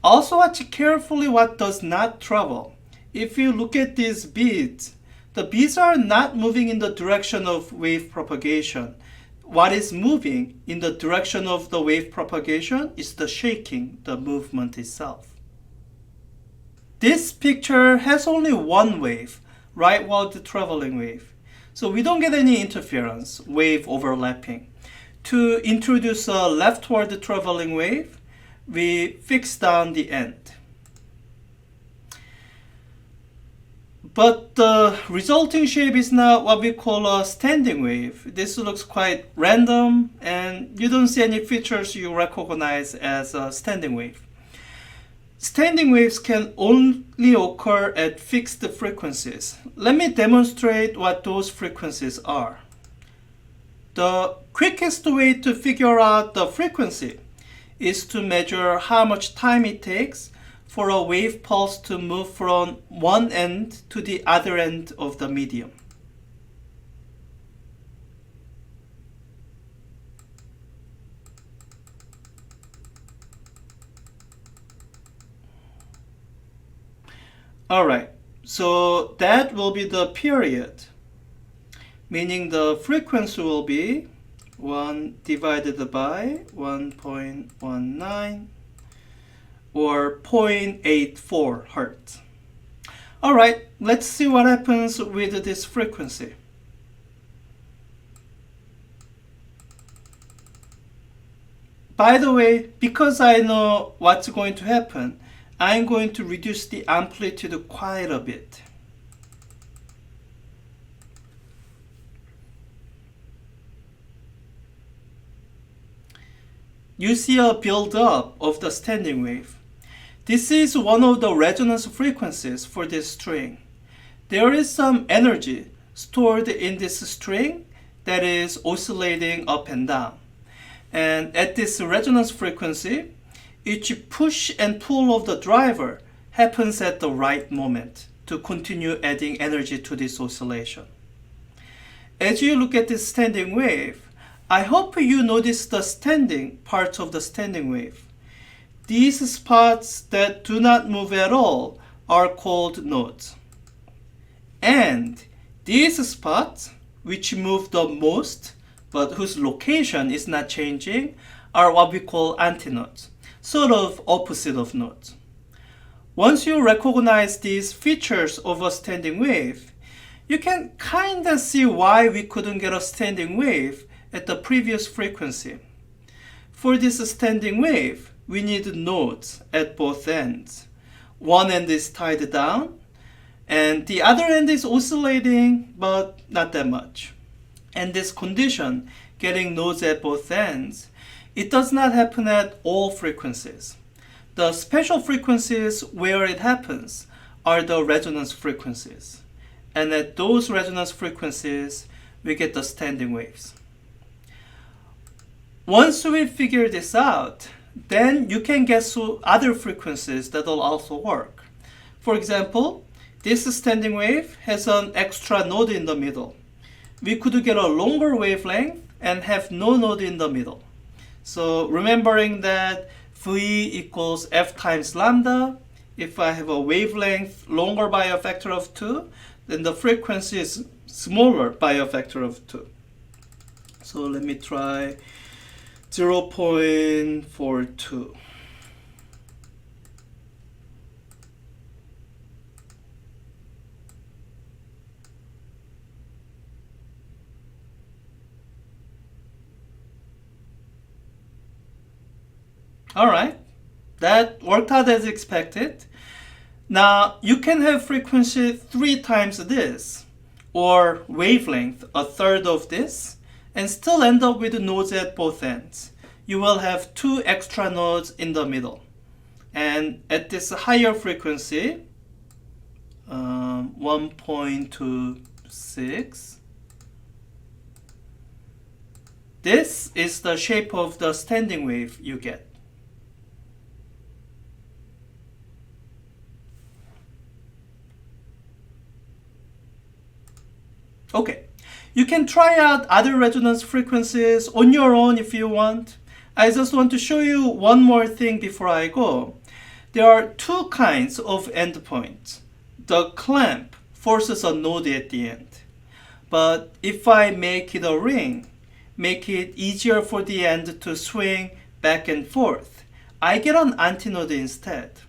Also watch carefully what does not travel. If you look at these beads, the beads are not moving in the direction of wave propagation. What is moving in the direction of the wave propagation is the shaking, the movement itself. This picture has only one wave, rightward traveling wave. So we don't get any interference, wave overlapping. To introduce a leftward traveling wave, we fix down the end. But the resulting shape is not what we call a standing wave. This looks quite random, and you don't see any features you recognize as a standing wave. Standing waves can only occur at fixed frequencies. Let me demonstrate what those frequencies are. The quickest way to figure out the frequency is to measure how much time it takes for a wave pulse to move from one end to the other end of the medium. Alright, so that will be the period, meaning the frequency will be 1 divided by 1.19 or 0.84 Hertz. Alright, let's see what happens with this frequency. By the way, because I know what's going to happen, I'm going to reduce the amplitude quite a bit. You see a build-up of the standing wave. This is one of the resonance frequencies for this string. There is some energy stored in this string that is oscillating up and down. And at this resonance frequency, each push and pull of the driver happens at the right moment to continue adding energy to this oscillation. As you look at this standing wave, I hope you notice the standing parts of the standing wave. These spots that do not move at all are called nodes. And these spots, which move the most, but whose location is not changing, are what we call antinodes, sort of opposite of nodes. Once you recognize these features of a standing wave, you can kind of see why we couldn't get a standing wave at the previous frequency. For this standing wave, we need nodes at both ends. One end is tied down, and the other end is oscillating, but not that much. And this condition, getting nodes at both ends, it does not happen at all frequencies. The special frequencies where it happens are the resonance frequencies. And at those resonance frequencies, we get the standing waves. Once we figure this out, then you can guess other frequencies that will also work. For example, this standing wave has an extra node in the middle. We could get a longer wavelength and have no node in the middle. So remembering that V equals F times lambda, if I have a wavelength longer by a factor of 2, then the frequency is smaller by a factor of 2. So let me try 0.42. All right, that worked out as expected. Now you can have frequency 3 times this, or wavelength a third of this, and still end up with nodes at both ends. You will have 2 extra nodes in the middle. And at this higher frequency, 1.26, this is the shape of the standing wave you get. Okay, you can try out other resonance frequencies on your own if you want. I just want to show you one more thing before I go. There are 2 kinds of endpoints. The clamp forces a node at the end. But if I make it a ring, make it easier for the end to swing back and forth, I get an antinode instead.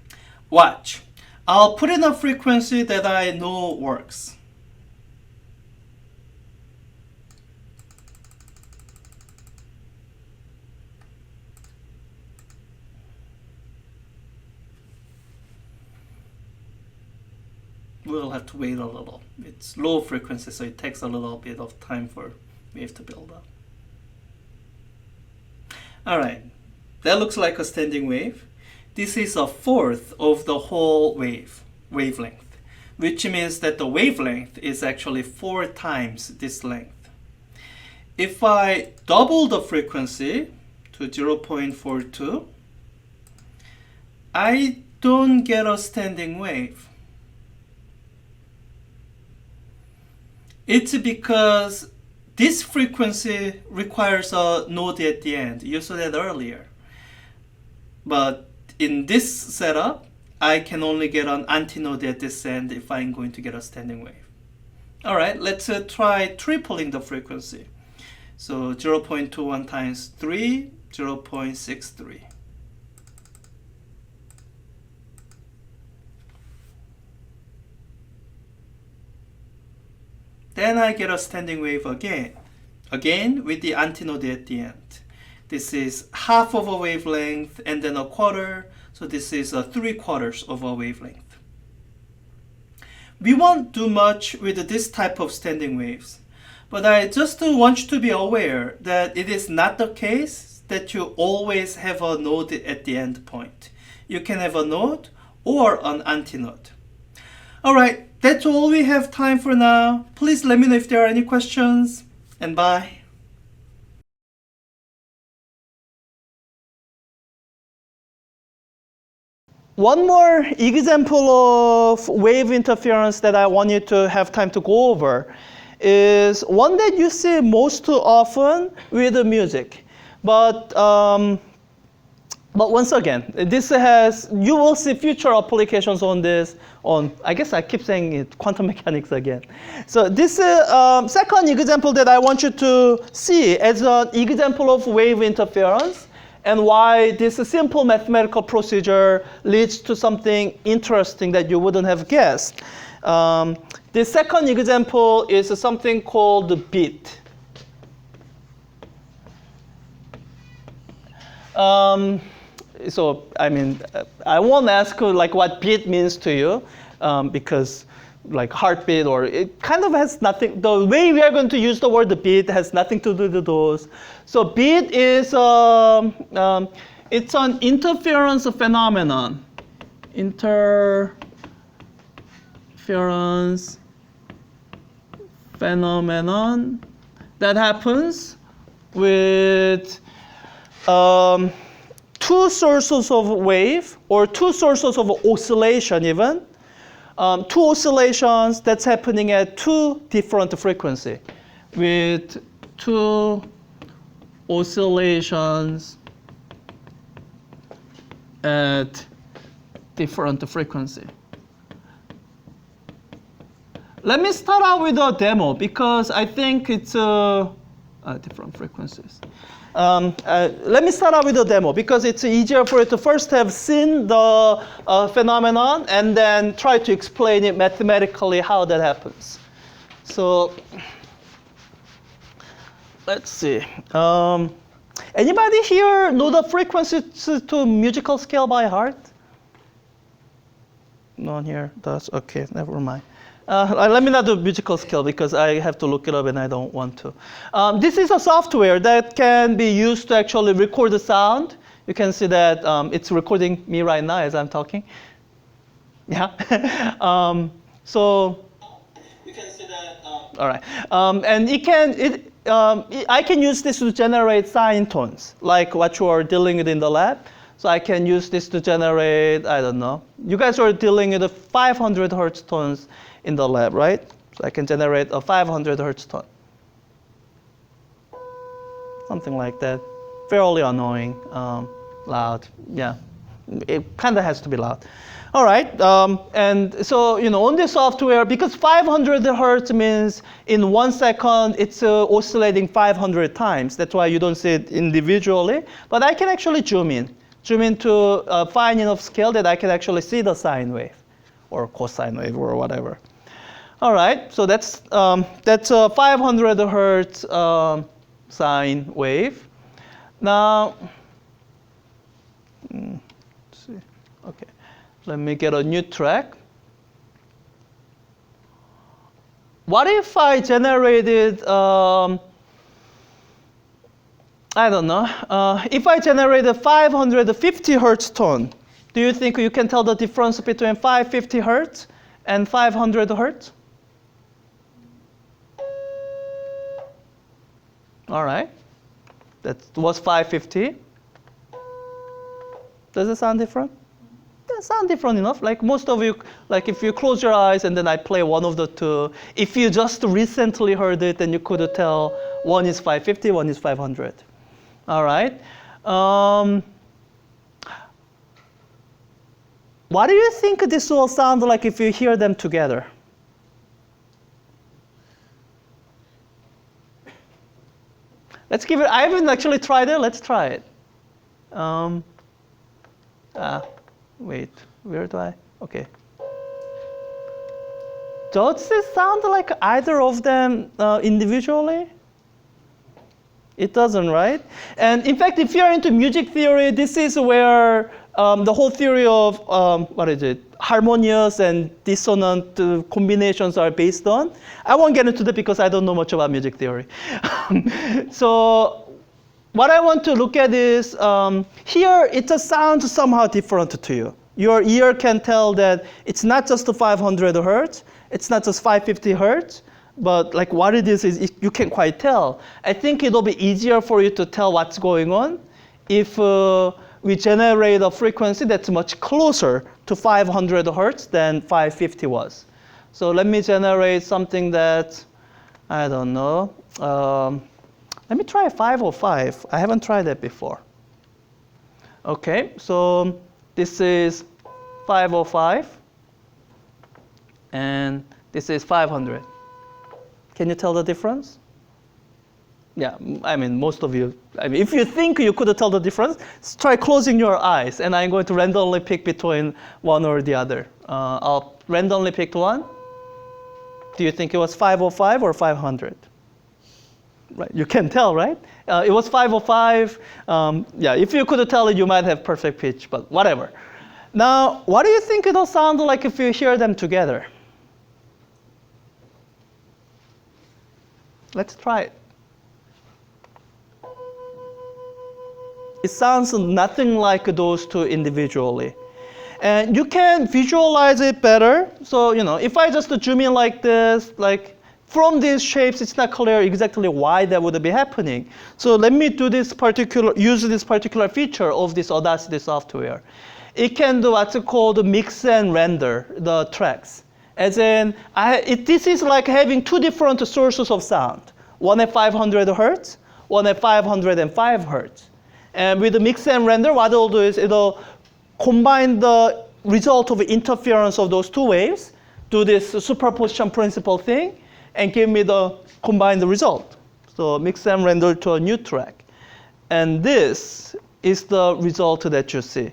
Watch, I'll put in a frequency that I know works. We'll have to wait a little. It's low frequency, so it takes a little bit of time for wave to build up. All right, that looks like a standing wave. This is a fourth of the whole wavelength, which means that the wavelength is actually 4 times this length. If I double the frequency to 0.42, I don't get a standing wave. It's because this frequency requires a node at the end. You saw that earlier. But in this setup, I can only get an antinode at this end if I'm going to get a standing wave. All right, let's try tripling the frequency. So 0.21 times 3, 0.63. Then I get a standing wave again with the antinode at the end. This is half of a wavelength and then a quarter, So this is 3/4 of a wavelength. We won't do much with this type of standing waves, but I just want you to be aware that it is not the case that you always have a node at the end point. You can have a node or an antinode. Alright, that's all we have time for now. Please let me know if there are any questions, and bye. One more example of wave interference that I want you to have time to go over is one that you see most often with the music. But once again, you will see future applications on this, I guess I keep saying it, quantum mechanics again. So this second example that I want you to see as an example of wave interference, and why this simple mathematical procedure leads to something interesting that you wouldn't have guessed. The second example is something called the beat. So, I mean, I won't ask like what beat means to you, because like heartbeat, or it kind of has nothing, the way we are going to use the word beat has nothing to do with those. So beat is, it's an interference phenomenon. Interference phenomenon that happens with two sources of wave, or two sources of oscillation even. Two oscillations that's happening at two different frequencies, with two oscillations at different frequency. Let me start out with a demo because I think it's different frequencies. Let me start out with a demo because it's easier for you to first have seen the phenomenon and then try to explain it mathematically how that happens. So let's see. Anybody here know the frequencies to musical scale by heart? No one here does? Okay, never mind. Let me not do musical scale because I have to look it up and I don't want to. This is a software that can be used to actually record the sound. You can see that it's recording me right now as I'm talking. Yeah. So you can see that. All right. And I can use this to generate sine tones, like what you are dealing with in the lab. So I can use this to generate, I don't know. You guys are dealing with the 500 hertz tones in the lab, right? So I can generate a 500 hertz tone. Something like that. Fairly annoying, loud, yeah. It kind of has to be loud. All right, and so, on this software, because 500 hertz means in 1 second, it's oscillating 500 times. That's why you don't see it individually. But I can actually zoom into a fine enough scale that I can actually see the sine wave or cosine wave or whatever. All right, so that's a 500 hertz sine wave. Now, let's see. Okay, let me get a new track. What if I generated, I don't know, if I generated 550 hertz tone, do you think you can tell the difference between 550 hertz and 500 hertz? All right, that was 550. Does it sound different? It sounds different enough. Like most of you, like if you close your eyes and then I play one of the two, if you just recently heard it, then you could tell one is 550, one is 500. All right. What do you think this will sound like if you hear them together? Let's give it, I haven't actually tried it, let's try it. Wait, where do I, okay. Does it sound like either of them individually? It doesn't, right? And in fact, if you're into music theory, this is where the whole theory of what is it? Harmonious and dissonant combinations are based on. I won't get into that because I don't know much about music theory. So what I want to look at is here it just sounds somehow different to you. Your ear can tell that it's not just 500 hertz, it's not just 550 hertz, but like what it is you can't quite tell. I think it'll be easier for you to tell what's going on if we generate a frequency that's much closer to 500 hertz than 550 was. So let me generate something that, I don't know. Let me try 505. I haven't tried that before. Okay, so this is 505, and this is 500. Can you tell the difference? Yeah, I mean, most of you, if you think you could tell the difference, try closing your eyes, and I'm going to randomly pick between one or the other. I'll randomly pick one. Do you think it was 505 or 500? Right, you can tell, right? It was 505. Yeah, if you could tell it, you might have perfect pitch, but whatever. Now, what do you think it'll sound like if you hear them together? Let's try it. It sounds nothing like those two individually. And you can visualize it better. So, if I just zoom in like this, like from these shapes, it's not clear exactly why that would be happening. So let me use this particular feature of this Audacity software. It can do what's called mix and render the tracks. As in, this is like having two different sources of sound. One at 500 hertz, one at 505 hertz. And with the mix and render, what it'll do is it'll combine the result of interference of those two waves, do this superposition principle thing, and give me the combined result. So mix and render to a new track. And this is the result that you see.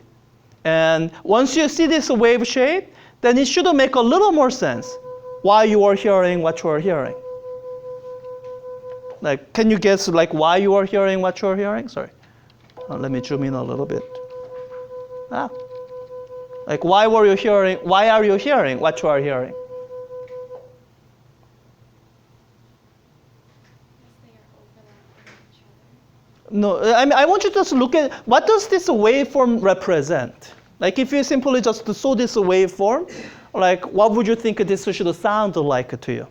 And once you see this wave shape, then it should make a little more sense why you are hearing what you are hearing. Like, can you guess like why you are hearing what you are hearing? Sorry. Let me zoom in a little bit. Like why are you hearing what you are hearing? No, I mean, I want you to just look at what does this waveform represent? Like if you simply just saw this waveform, like what would you think this should sound like to you?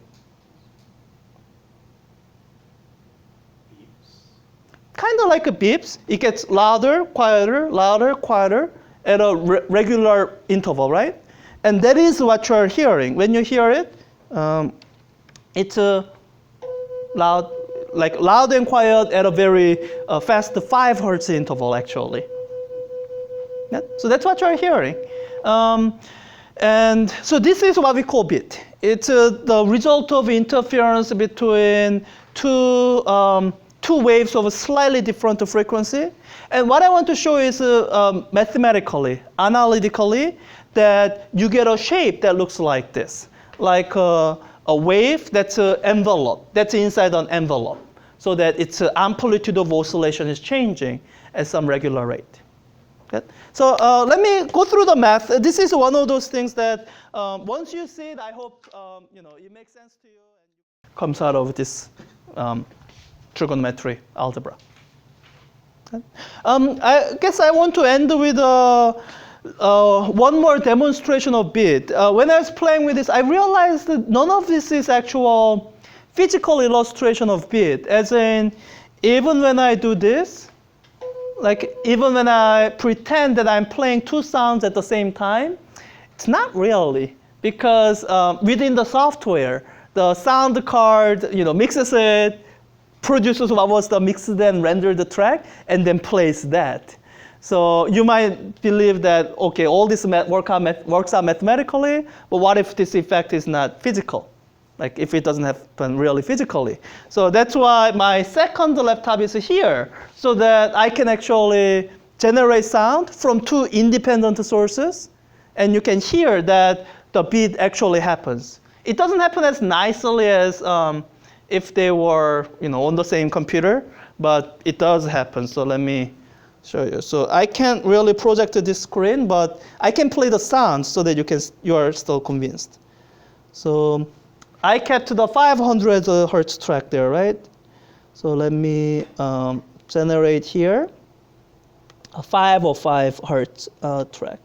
Kind of like a beeps. It gets louder, quieter at a regular interval, right? And that is what you're hearing. When you hear it, it's loud and quiet at a very fast 5 hertz interval, actually. Yeah? So that's what you're hearing. And so this is what we call beat. It's the result of interference between two waves of a slightly different frequency. And what I want to show is mathematically, analytically, that you get a shape that looks like this, like a wave that's an envelope, that's inside an envelope, so that its amplitude of oscillation is changing at some regular rate. Okay? So let me go through the math. This is one of those things that once you see it, I hope it makes sense to you and comes out of this trigonometry algebra. Okay? I guess I want to end with one more demonstration of beat. When I was playing with this, I realized that none of this is actual physical illustration of beat. As in, even when I do this, like even when I pretend that I'm playing two sounds at the same time, it's not really, because within the software, the sound card mixes it, produces what was the mixed and rendered track, and then plays that. So you might believe that, okay, all this works out mathematically, but what if this effect is not physical? Like if it doesn't happen really physically. So that's why my second laptop is here, so that I can actually generate sound from two independent sources, and you can hear that the beat actually happens. It doesn't happen as nicely as if they were on the same computer, but it does happen. So let me show you. So I can't really project this screen, but I can play the sound so that you are still convinced. So I kept the 500 hertz track there, right? So let me generate here a 505 hertz track.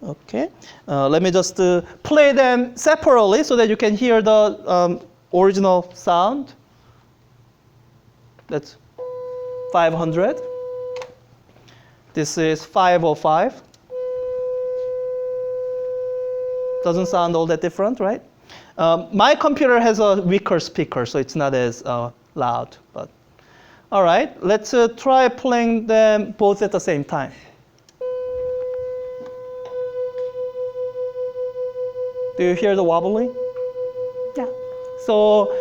Okay, let me just play them separately so that you can hear the original sound. That's 500. This is 505. Doesn't sound all that different, right? My computer has a weaker speaker, so it's not as loud. But all right, let's try playing them both at the same time. Do you hear the wobbling? Yeah. So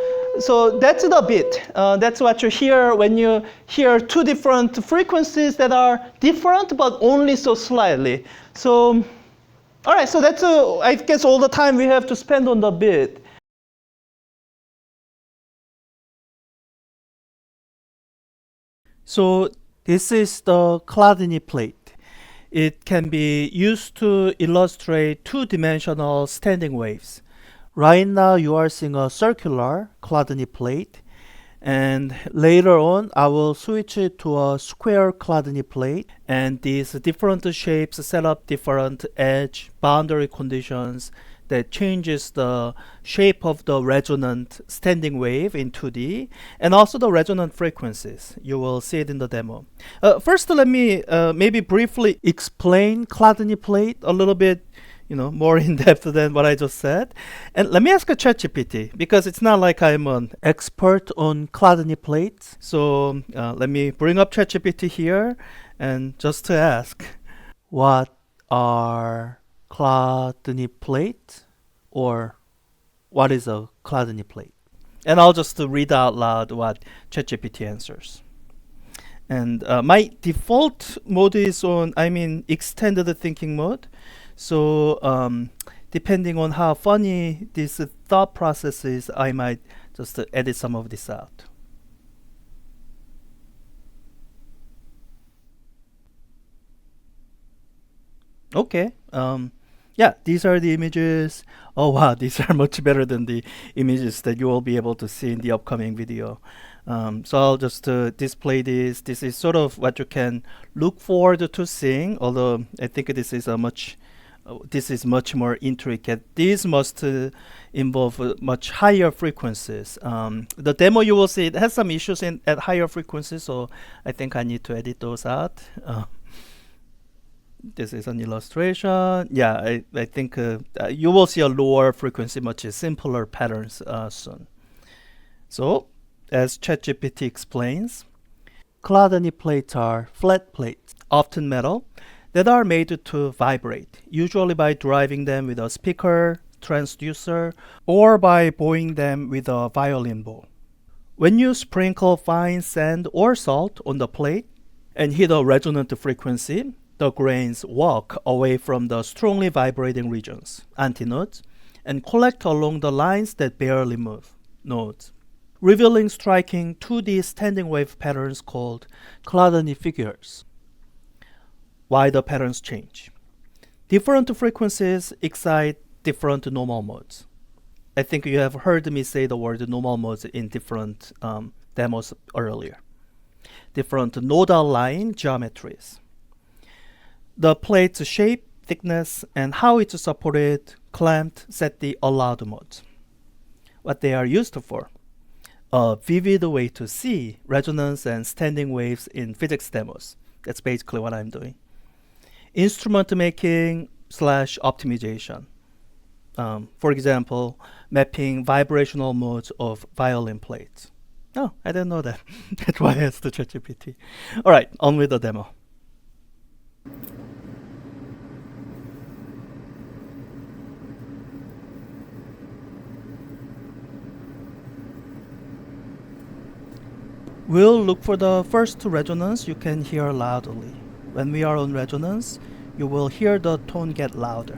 that's the bit. That's what you hear when you hear two different frequencies that are different, but only so slightly. So, all right. So that's I guess all the time we have to spend on the bit. So this is the Chladni plate. It can be used to illustrate two-dimensional standing waves. Right now you are seeing a circular Chladni plate, and later on I will switch it to a square Chladni plate, and these different shapes set up different edge boundary conditions that changes the shape of the resonant standing wave in 2D, and also the resonant frequencies. You will see it in the demo. First, let me maybe briefly explain Chladni plate a little bit, more in depth than what I just said. And let me ask a ChatGPT, because it's not like I'm an expert on Chladni plates. So let me bring up ChatGPT here and just to ask, what are Chladni plate, or what is a Chladni plate? And I'll just read out loud what ChatGPT answers. And my default mode is on, extended thinking mode. So depending on how funny this thought process is, I might just edit some of this out. Okay. Yeah, these are the images. Oh wow, these are much better than the images that you will be able to see in the upcoming video. So I'll just display this. This is sort of what you can look forward to seeing, although I think this is much more intricate. These must involve much higher frequencies. The demo you will see, it has some issues at higher frequencies, so I think I need to edit those out. This is an illustration. Yeah, I think you will see a lower frequency, much simpler patterns soon. So, as ChatGPT explains, Chladni plates are flat plates, often metal, that are made to vibrate, usually by driving them with a speaker, transducer, or by bowing them with a violin bow. When you sprinkle fine sand or salt on the plate and hit a resonant frequency, the grains walk away from the strongly vibrating regions, antinodes, and collect along the lines that barely move, nodes, revealing striking 2D standing wave patterns called Chladni figures. Why the patterns change? Different frequencies excite different normal modes. I think you have heard me say the word normal modes in different demos earlier. Different nodal line geometries. The plate's shape, thickness, and how it's supported, clamped, set the allowed modes. What they are used for. A vivid way to see resonance and standing waves in physics demos. That's basically what I'm doing. Instrument making / optimization. For example, mapping vibrational modes of violin plates. Oh, I didn't know that. That's why I asked the ChatGPT. All right, on with the demo. We'll look for the first resonance you can hear loudly. When we are on resonance, you will hear the tone get louder.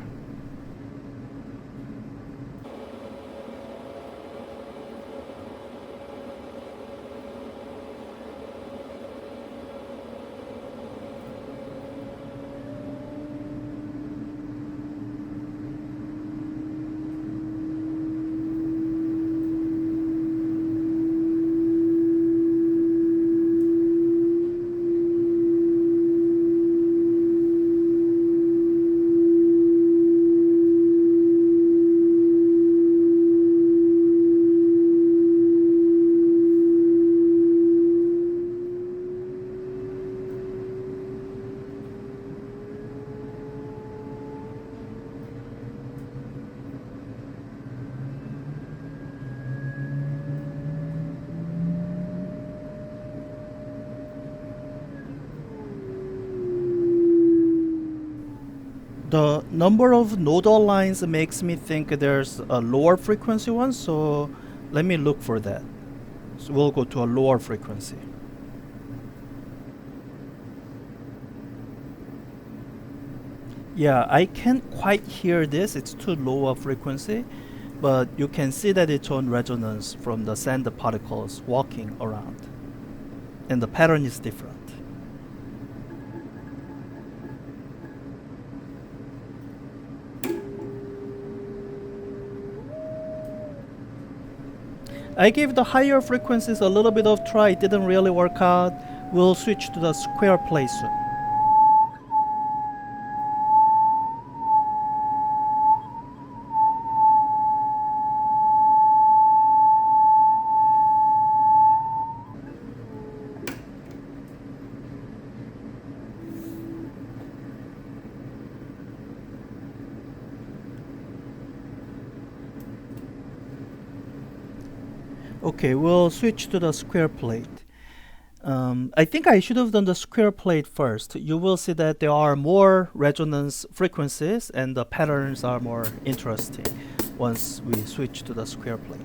The number of nodal lines makes me think there's a lower frequency one, so let me look for that. So we'll go to a lower frequency. Yeah, I can't quite hear this, it's too low a frequency, but you can see that it's on resonance from the sand particles walking around. And the pattern is different. I gave the higher frequencies a little bit of try, it didn't really work out. We'll switch to the square plate soon. Okay, we'll switch to the square plate. I think I should have done the square plate first. You will see that there are more resonance frequencies and the patterns are more interesting once we switch to the square plate.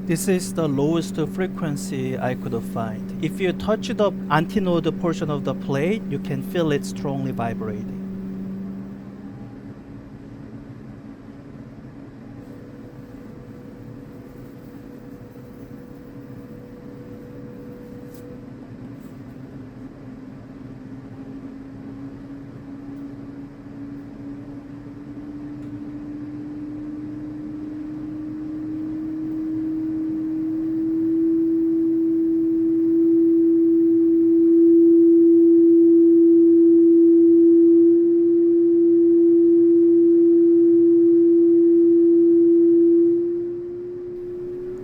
This is the lowest frequency I could find. If you touch the antinode portion of the plate, you can feel it strongly vibrating.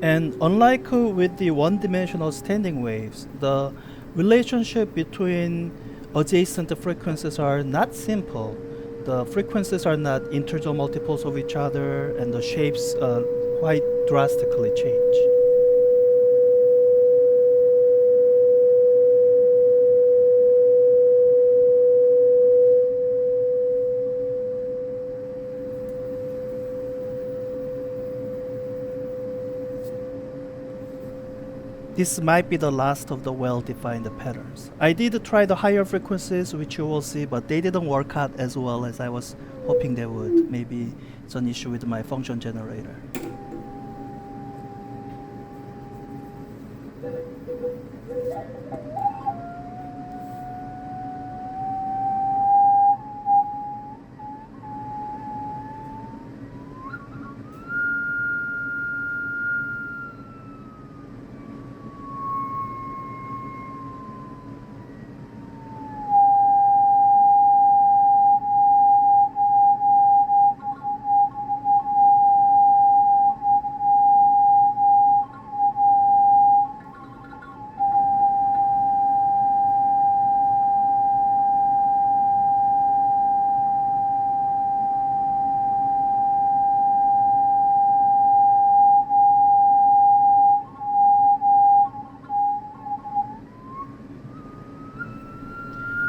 And unlike with the one-dimensional standing waves, the relationship between adjacent frequencies are not simple. The frequencies are not integer multiples of each other, and the shapes quite drastically change. This might be the last of the well-defined patterns. I did try the higher frequencies, which you will see, but they didn't work out as well as I was hoping they would. Maybe it's an issue with my function generator.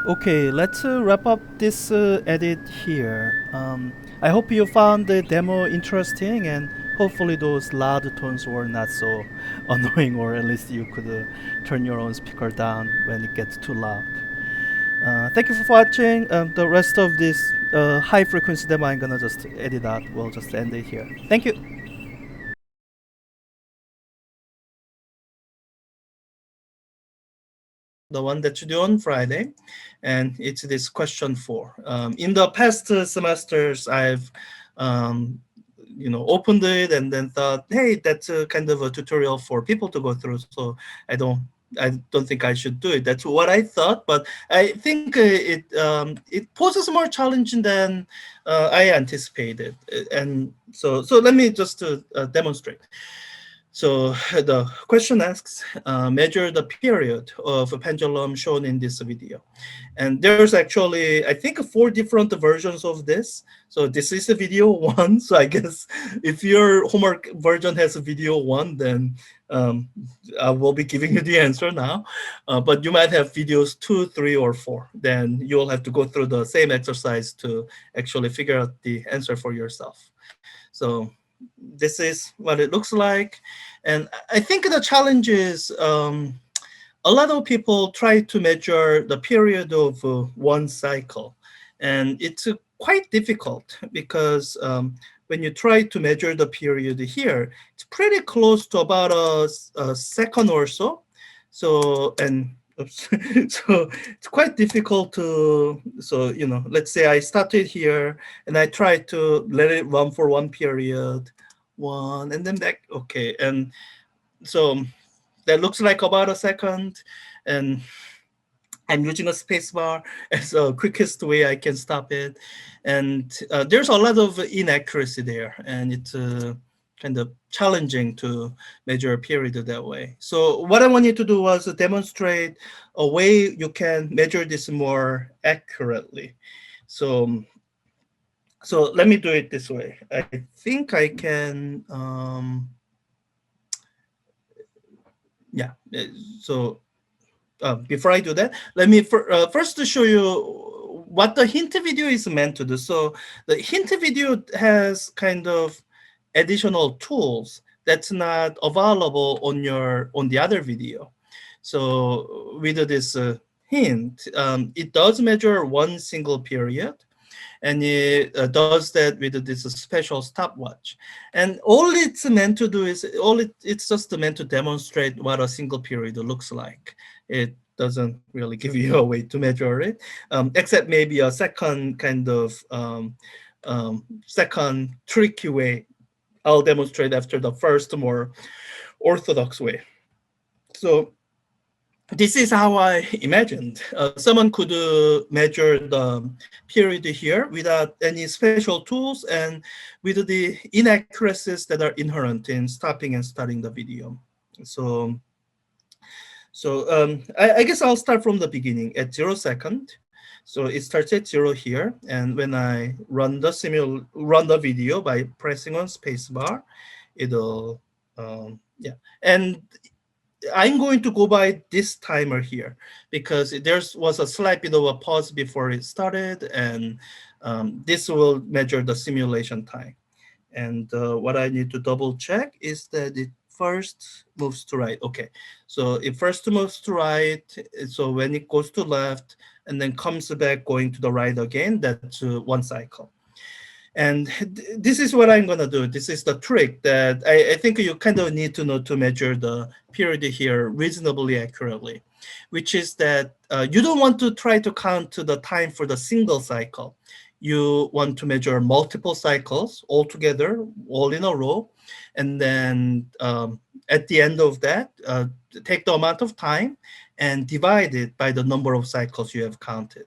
Okay, let's wrap up this edit here. I hope you found the demo interesting, and hopefully those loud tones were not so annoying, or at least you could turn your own speaker down when it gets too loud. Thank you for watching. The rest of this high frequency demo I'm gonna just edit out. We'll just end it here. Thank you. the one that's due on Friday, and it's this question 4. In the past semesters, I've opened it and then thought, hey, that's a kind of a tutorial for people to go through, so I don't I don't think I should do it. That's what I thought, but I think it poses more challenge than I anticipated. And so let me just demonstrate. So the question asks, measure the period of a pendulum shown in this video. And there's actually, I think, 4 different versions of this. So this is the video 1. So I guess if your homework version has a video 1, then I will be giving you the answer now. But you might have videos 2, 3, or 4. Then you'll have to go through the same exercise to actually figure out the answer for yourself. So this is what it looks like. And I think the challenge is a lot of people try to measure the period of one cycle. And it's quite difficult because when you try to measure the period here, it's pretty close to about a second or so. So, and oops. So it's quite difficult to, so, let's say I started here and I try to let it run for one period, one, and then back. Okay. And so that looks like about a second. And I'm using a space bar as the quickest way I can stop it. And there's a lot of inaccuracy there. And it's kind of challenging to measure a period that way. So what I wanted to do was to demonstrate a way you can measure this more accurately. So let me do it this way. I think I can, yeah. So before I do that, let me first show you what the hint video is meant to do. So the hint video has kind of additional tools that's not available on the other video. So with this hint, it does measure one single period, and it does that with this special stopwatch. And all it's meant to do is it's just meant to demonstrate what a single period looks like. It doesn't really give you a way to measure it, except maybe a second kind of second tricky way. I'll demonstrate after the first more orthodox way. So this is how I imagined. Someone could measure the period here without any special tools and with the inaccuracies that are inherent in stopping and starting the video. So I guess I'll start from the beginning at 0 second. So it starts at 0 here, and when I run the video by pressing on spacebar, it'll yeah. And I'm going to go by this timer here because there was a slight bit of a pause before it started, and this will measure the simulation time. And what I need to double check is that it first moves to right. Okay, so it first moves to right. So when it goes to left and then comes back going to the right again, that's one cycle. And this is what I'm going to do. This is the trick that I think you kind of need to know to measure the period here reasonably accurately, which is that you don't want to try to count the time for the single cycle. You want to measure multiple cycles all together, all in a row. And then at the end of that, take the amount of time and divide it by the number of cycles you have counted.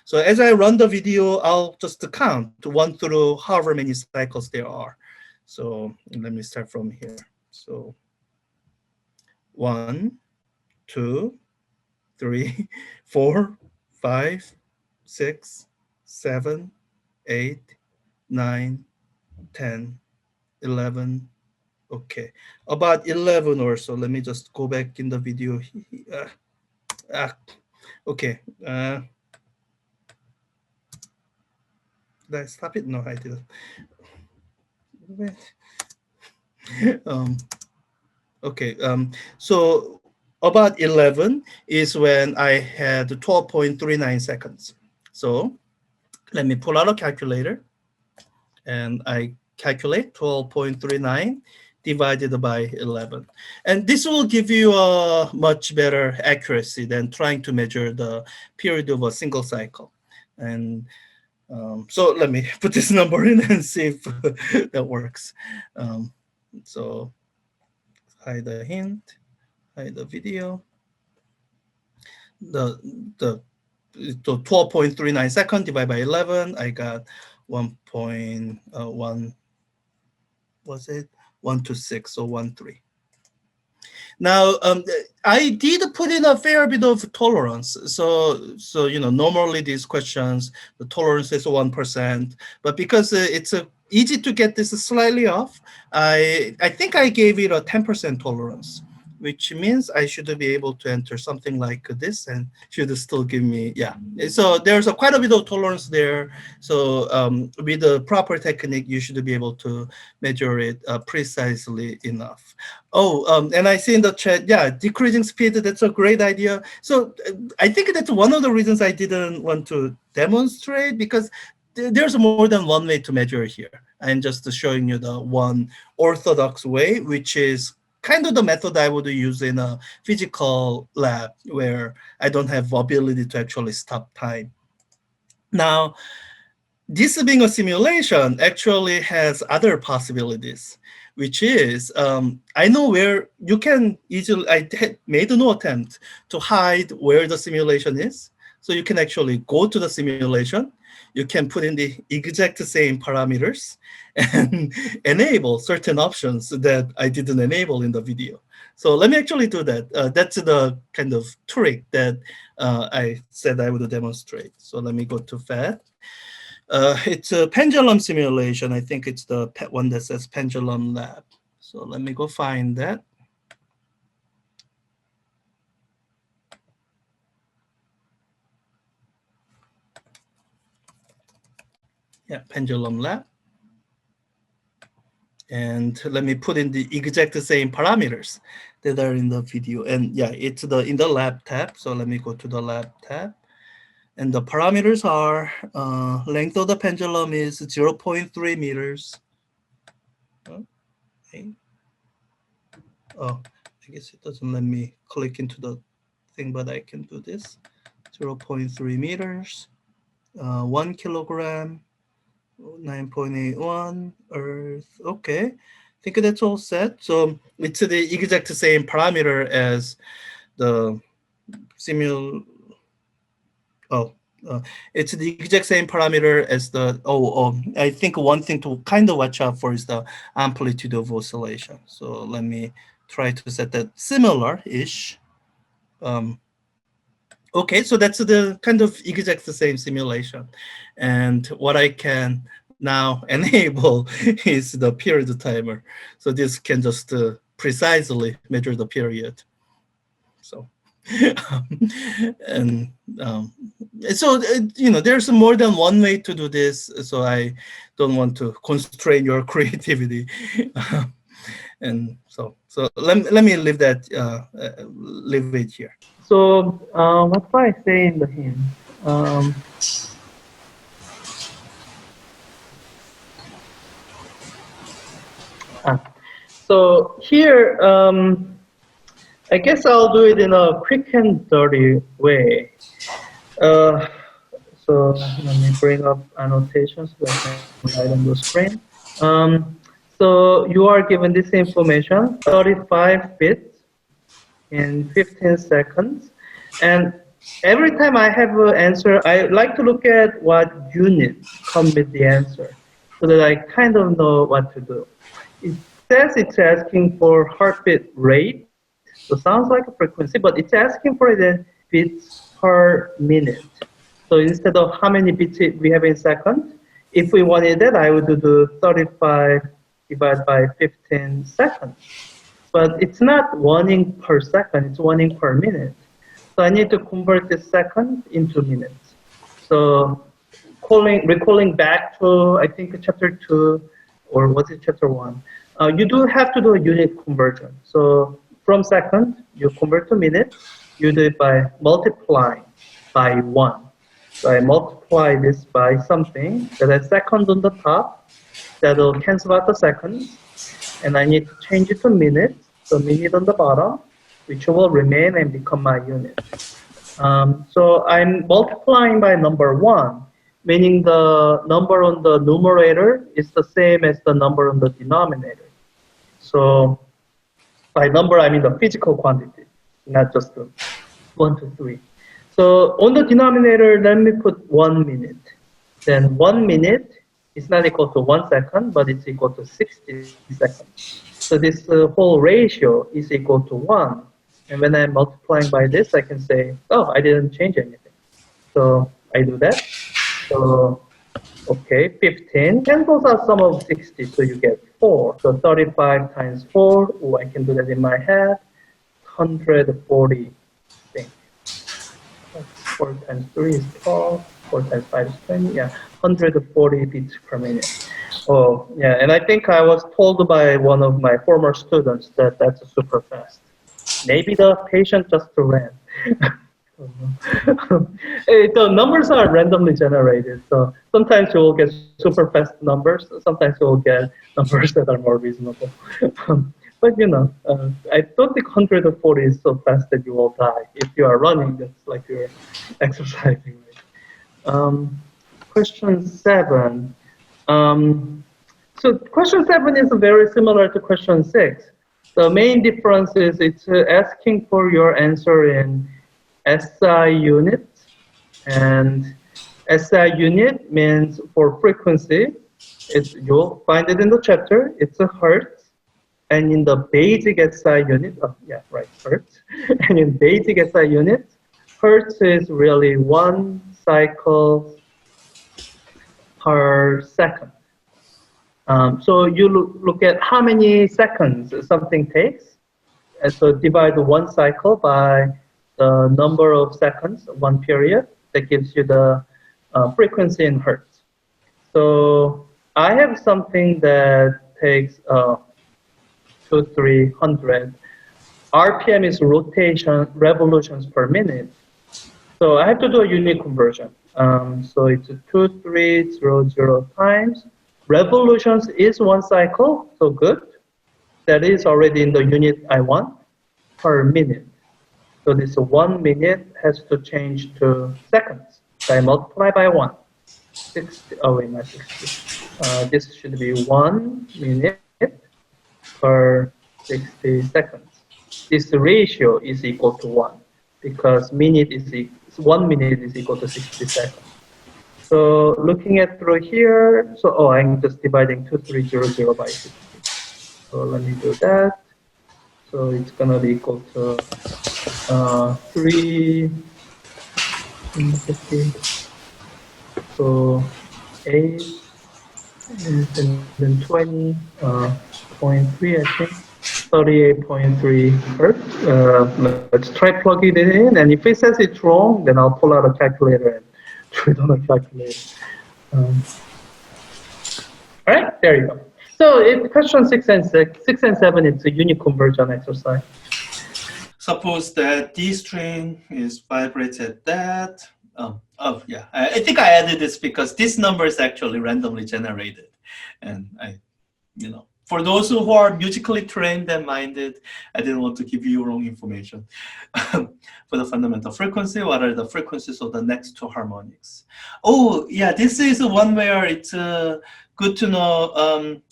So as I run the video, I'll just count 1 through however many cycles there are. So let me start from here. So 1, 2, 3, 4, 5, 6, 7, 8, 9, 10, 11. Okay, about 11 or so. Let me just go back in the video. Okay. Did I stop it? No, I didn't. Okay, so about 11 is when I had 12.39 seconds. So let me pull out a calculator and I calculate 12.39 divided by 11. And this will give you a much better accuracy than trying to measure the period of a single cycle. And so let me put this number in and see if that works. So hide the hint, hide the video. The 12.39 seconds divided by 11, I got 1.1, was it 126, so 13. Now, I did put in a fair bit of tolerance. So you know, normally these questions, the tolerance is 1%, but because it's easy to get this slightly off, I think I gave it a 10% tolerance, which means I should be able to enter something like this and should still give me, yeah. So there's quite a bit of tolerance there. So with the proper technique, you should be able to measure it precisely enough. Oh, and I see in the chat, yeah, decreasing speed, that's a great idea. So I think that's one of the reasons I didn't want to demonstrate, because there's more than one way to measure here. I'm just showing you the one orthodox way, which is kind of the method I would use in a physical lab where I don't have ability to actually stop time. Now, this being a simulation actually has other possibilities, which is, I know where you can easily, I made no attempt to hide where the simulation is. So you can actually go to the simulation, you can put in the exact same parameters and enable certain options that I didn't enable in the video. So let me actually do that. That's the kind of trick that I said I would demonstrate. So let me go to PHYS. It's a pendulum simulation. I think it's the one that says Pendulum Lab. So let me go find that. Yeah, Pendulum Lab. And let me put in the exact same parameters that are in the video. And yeah, it's in the lab tab. So let me go to the lab tab. And the parameters are, length of the pendulum is 0.3 meters. Okay. Oh, I guess it doesn't let me click into the thing, but I can do this. 0.3 meters, 1 kilogram, 9.81 Earth. Okay, I think that's all set. So it's the exact same parameter as the it's the exact same parameter as the, I think one thing to kind of watch out for is the amplitude of oscillation. So let me try to set that similar-ish. Okay, so that's the kind of exact same simulation. And what I can now enable is the period timer. So this can just precisely measure the period. So, and so, you know, there's more than one way to do this. So I don't want to constrain your creativity. And so let me leave that, leave it here. So what do I say in the hint? So here, I guess I'll do it in a quick and dirty way. So let me bring up annotations so I can write on the screen. So you are given this information, 35 bits in 15 seconds. And every time I have an answer, I like to look at what units come with the answer so that I kind of know what to do. It says it's asking for heartbeat rate. So it sounds like a frequency, but it's asking for the beats per minute. So instead of how many beats we have in seconds, if we wanted that, I would do 35 divided by 15 seconds. But it's not 1 per second, it's 1 per minute. So I need to convert this second into minutes. So recalling back to, I think, chapter 2, or was it chapter 1? You do have to do a unit conversion. So from second, you convert to minute, you do it by multiplying by 1. So I multiply this by something that has second on the top, that'll cancel out the seconds. and I need to change it to minutes, so minute on the bottom, which will remain and become my unit. So I'm multiplying by number 1, meaning the number on the numerator is the same as the number on the denominator. So by number, I mean the physical quantity, not just the 1, 2, 3. So on the denominator, let me put 1 minute. Then 1 minute is not equal to 1 second, but it's equal to 60 seconds. So this whole ratio is equal to 1. And when I'm multiplying by this, I can say, oh, I didn't change anything. So I do that. So, okay, 15. And those are sum of 60, so you get 4. So 35 times 4, oh, I can do that in my head. 140, I think. 4 times 3 is 12. 4 times 5 is 20. Yeah, 140 beats per minute. Oh, yeah, and I think I was told by one of my former students that that's super fast. Maybe the patient just ran. The numbers are randomly generated, so sometimes you will get super fast numbers, sometimes you will get numbers that are more reasonable. But you know, I don't think 140 is so fast that you will die. If you are running, that's like you're exercising. Question 7. So question 7 is very similar to question 6. The main difference is it's asking for your answer in SI units, and SI unit means for frequency. You'll find it in the chapter. It's a hertz, and in the basic SI unit, oh yeah, right, hertz. And in basic SI unit, hertz is really 1 cycle per second. So you look at how many seconds something takes, and so divide 1 cycle by the number of seconds, 1 period, that gives you the frequency in hertz. So I have something that takes 200-300. RPM is revolutions per minute. So I have to do a unit conversion. So it's 2300 times. Revolutions is 1 cycle, so good. That is already in the unit I want, per minute. So this 1 minute has to change to seconds. So I multiply by 1. 60, oh wait, not 60. This should be 1 minute per 60 seconds. This ratio is equal to 1 because 1 minute is equal to 60 seconds. So looking at through here, so I'm just dividing 2300 by 60. So let me do that. So it's gonna be equal to 350. So 8 and then 20.3, I think. 38.3 hertz. Let's try plugging it in, and if it says it's wrong, then I'll pull out a calculator and do it on a calculator. All right, there you go. So it's question 6 and 7, it's a unit conversion exercise. Suppose that D string is vibrated that. Yeah, I think I added this because this number is actually randomly generated, and for those who are musically trained and minded, I didn't want to give you wrong information. For the fundamental frequency, what are the frequencies of the next 2 harmonics? Oh, yeah, this is one where it's good to know.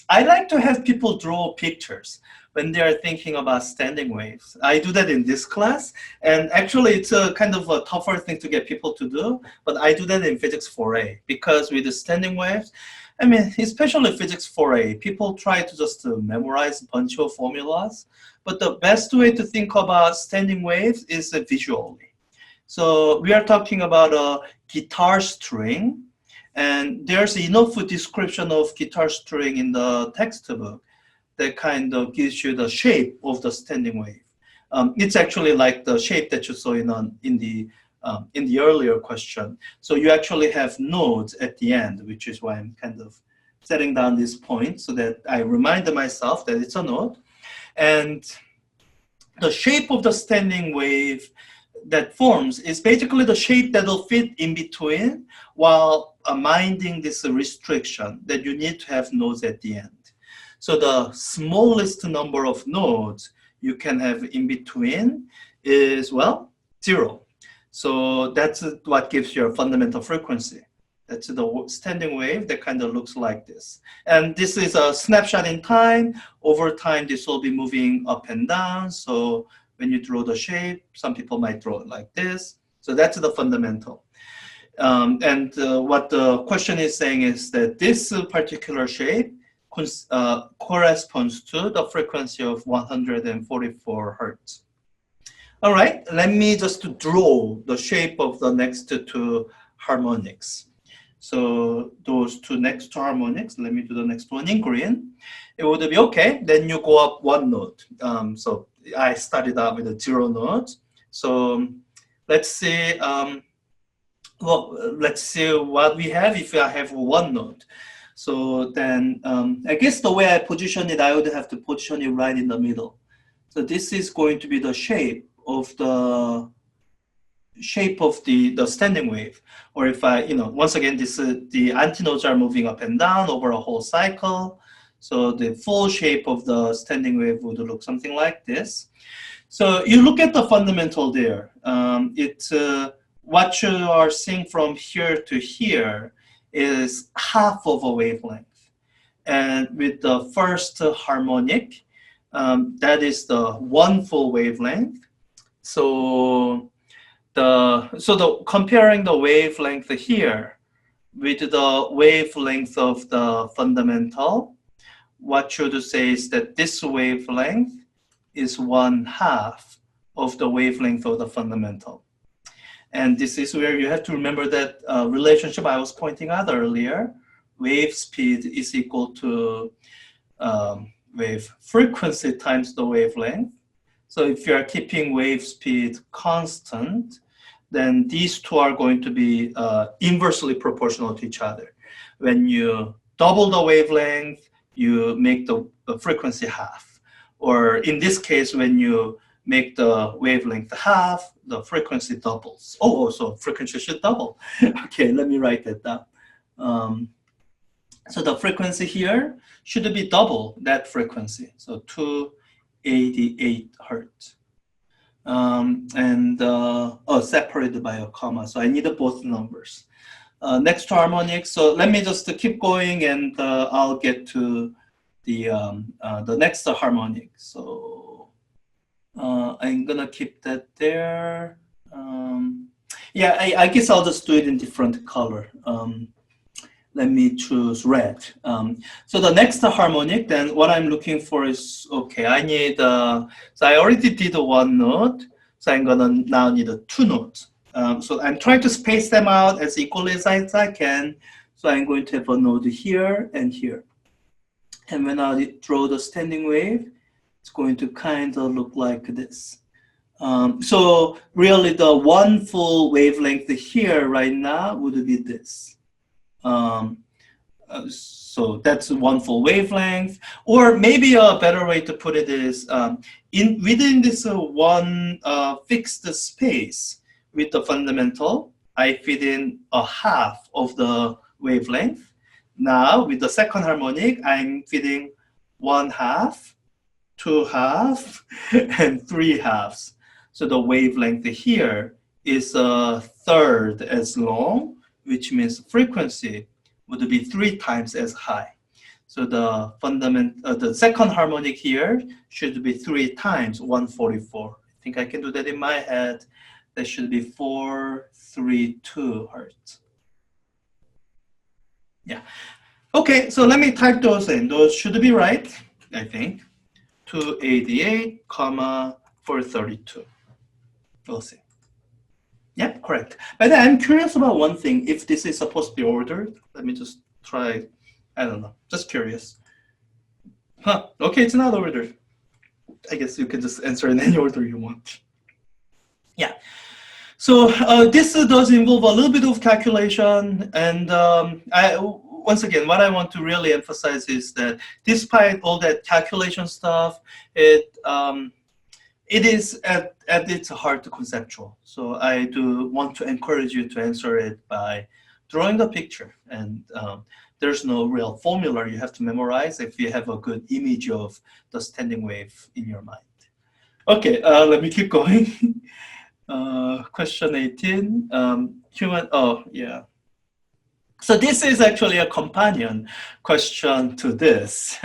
I like to have people draw pictures when they are thinking about standing waves. I do that in this class, and actually it's a kind of a tougher thing to get people to do, but I do that in physics 4A, because with the standing waves, I mean, especially physics 4A, people try to just memorize a bunch of formulas, but the best way to think about standing waves is visually. So we are talking about a guitar string, and there's enough description of guitar string in the textbook that kind of gives you the shape of the standing wave. It's actually like the shape that you saw in the earlier question. So you actually have nodes at the end, which is why I'm kind of setting down this point so that I remind myself that it's a node. And the shape of the standing wave that forms is basically the shape that will fit in between while minding this restriction that you need to have nodes at the end. So the smallest number of nodes you can have in between is, well, 0. So that's what gives you a fundamental frequency. That's the standing wave that kind of looks like this. And this is a snapshot in time. Over time, this will be moving up and down. So when you draw the shape, some people might draw it like this. So that's the fundamental. And what the question is saying is that this particular shape corresponds to the frequency of 144 hertz. All right, let me just draw the shape of the next two harmonics. So those two next two harmonics, let me do the next one in green. It would be okay, then you go up one note. So I started out with a 0 node. So let's see, let's see what we have if I have one node. So then I guess the way I position it, I would have to position it right in the middle. So this is going to be the shape of the standing wave. Or if I, once again, the antinodes are moving up and down over a whole cycle. So the full shape of the standing wave would look something like this. So you look at the fundamental there. What you are seeing from here to here is half of a wavelength. And with the first harmonic, that is the one full wavelength. So comparing the wavelength here with the wavelength of the fundamental, what you should say is that this wavelength is 1/2 of the wavelength of the fundamental. And this is where you have to remember that relationship I was pointing out earlier. Wave speed is equal to wave frequency times the wavelength. So if you are keeping wave speed constant, then these two are going to be inversely proportional to each other. When you double the wavelength, you make the frequency half. Or in this case, when you make the wavelength half, the frequency doubles. Oh, so frequency should double. Okay, let me write that down. So the frequency here should be double that frequency. So 288 hertz. Separated by a comma. So I need both numbers. Next to harmonics. So let me just keep going, and I'll get to the next harmonic. So I'm gonna keep that there. Yeah, I guess I'll just do it in different color. Let me choose red. So the next harmonic, then what I'm looking for is, okay, I need, so I already did one note, so I'm gonna now need two notes. So I'm trying to space them out as equally as I can. So I'm going to have a node here and here. And when I draw the standing wave, it's going to kind of look like this. So really the one full wavelength here right now would be this. So that's one full wavelength. Or maybe a better way to put it is within this one fixed space with the fundamental, I fit in a half of the wavelength. Now with the second harmonic, I'm fitting 1/2, 2/2, and 3/2. So the wavelength here is a third as long, which means frequency would be 3 times as high. So the second harmonic here should be 3 times 144. I think I can do that in my head. That should be 432 hertz. Yeah. Okay, so let me type those in. Those should be right, I think. 288, 432. We'll see. Yeah, correct. But I'm curious about one thing. If this is supposed to be ordered, let me just try. I don't know. Just curious. Huh. Okay, it's not ordered. I guess you can just answer in any order you want. Yeah. So this does involve a little bit of calculation. And once again, what I want to really emphasize is that despite all that calculation stuff, it is at its heart conceptual. So I do want to encourage you to answer it by drawing the picture. And there's no real formula you have to memorize if you have a good image of the standing wave in your mind. Okay, let me keep going. Question 18. So this is actually a companion question to this.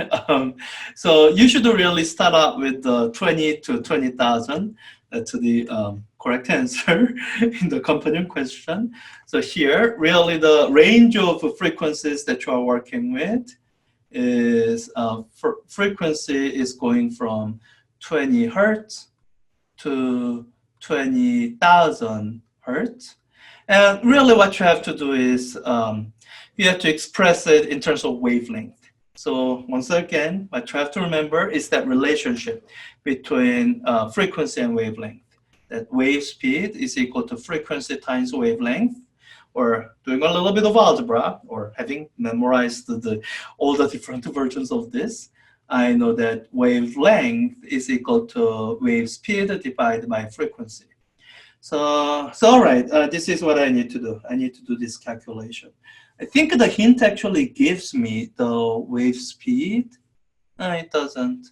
So you should really start out with 20 to 20,000 to the correct answer in the companion question. So here, really the range of frequencies that you are working with is frequency is going from 20 hertz to 20,000 hertz. And really what you have to do is you have to express it in terms of wavelength. So once again, what you have to remember is that relationship between frequency and wavelength. That wave speed is equal to frequency times wavelength, or doing a little bit of algebra, or having memorized all the different versions of this, I know that wavelength is equal to wave speed divided by frequency. So all right, this is what I need to do. I need to do this calculation. I think the hint actually gives me the wave speed. No, it doesn't.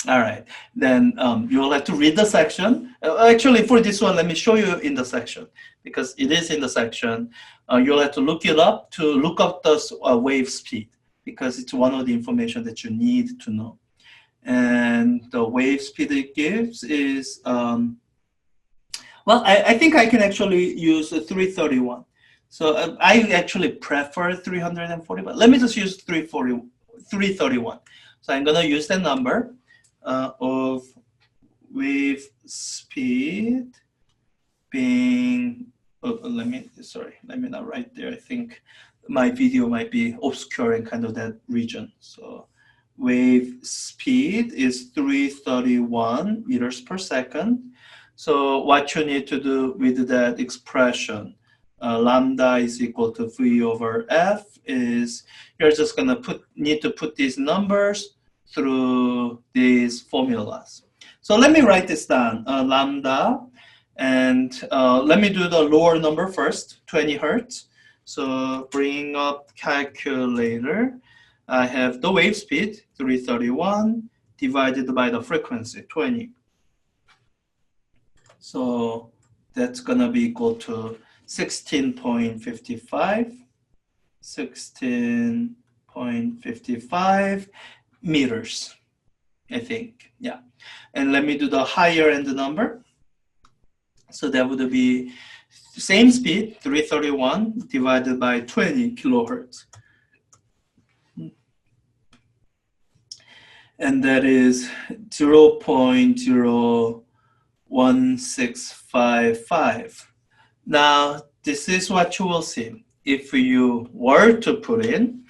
All right, then you will have to read the section. Actually, for this one, let me show you in the section, because it is in the section. You'll have to look it up to look up the wave speed, because it's one of the information that you need to know. And the wave speed it gives is, well, I think I can actually use 331. So I actually prefer 340, but let me just use 331. So I'm gonna use the number of wave speed being, let me not write there. I think my video might be obscuring kind of that region. So wave speed is 331 meters per second. So what you need to do with that expression, lambda is equal to V over F, is you're just gonna need to put these numbers through these formulas. So let me write this down, lambda, and let me do the lower number first, 20 hertz. So bring up calculator. I have the wave speed, 331, divided by the frequency, 20. So that's gonna be equal to 16.55 meters, I think, yeah. And let me do the higher end number. So that would be the same speed, 331, divided by 20 kilohertz. And that is 0.01655. Now, this is what you will see. If you were to put in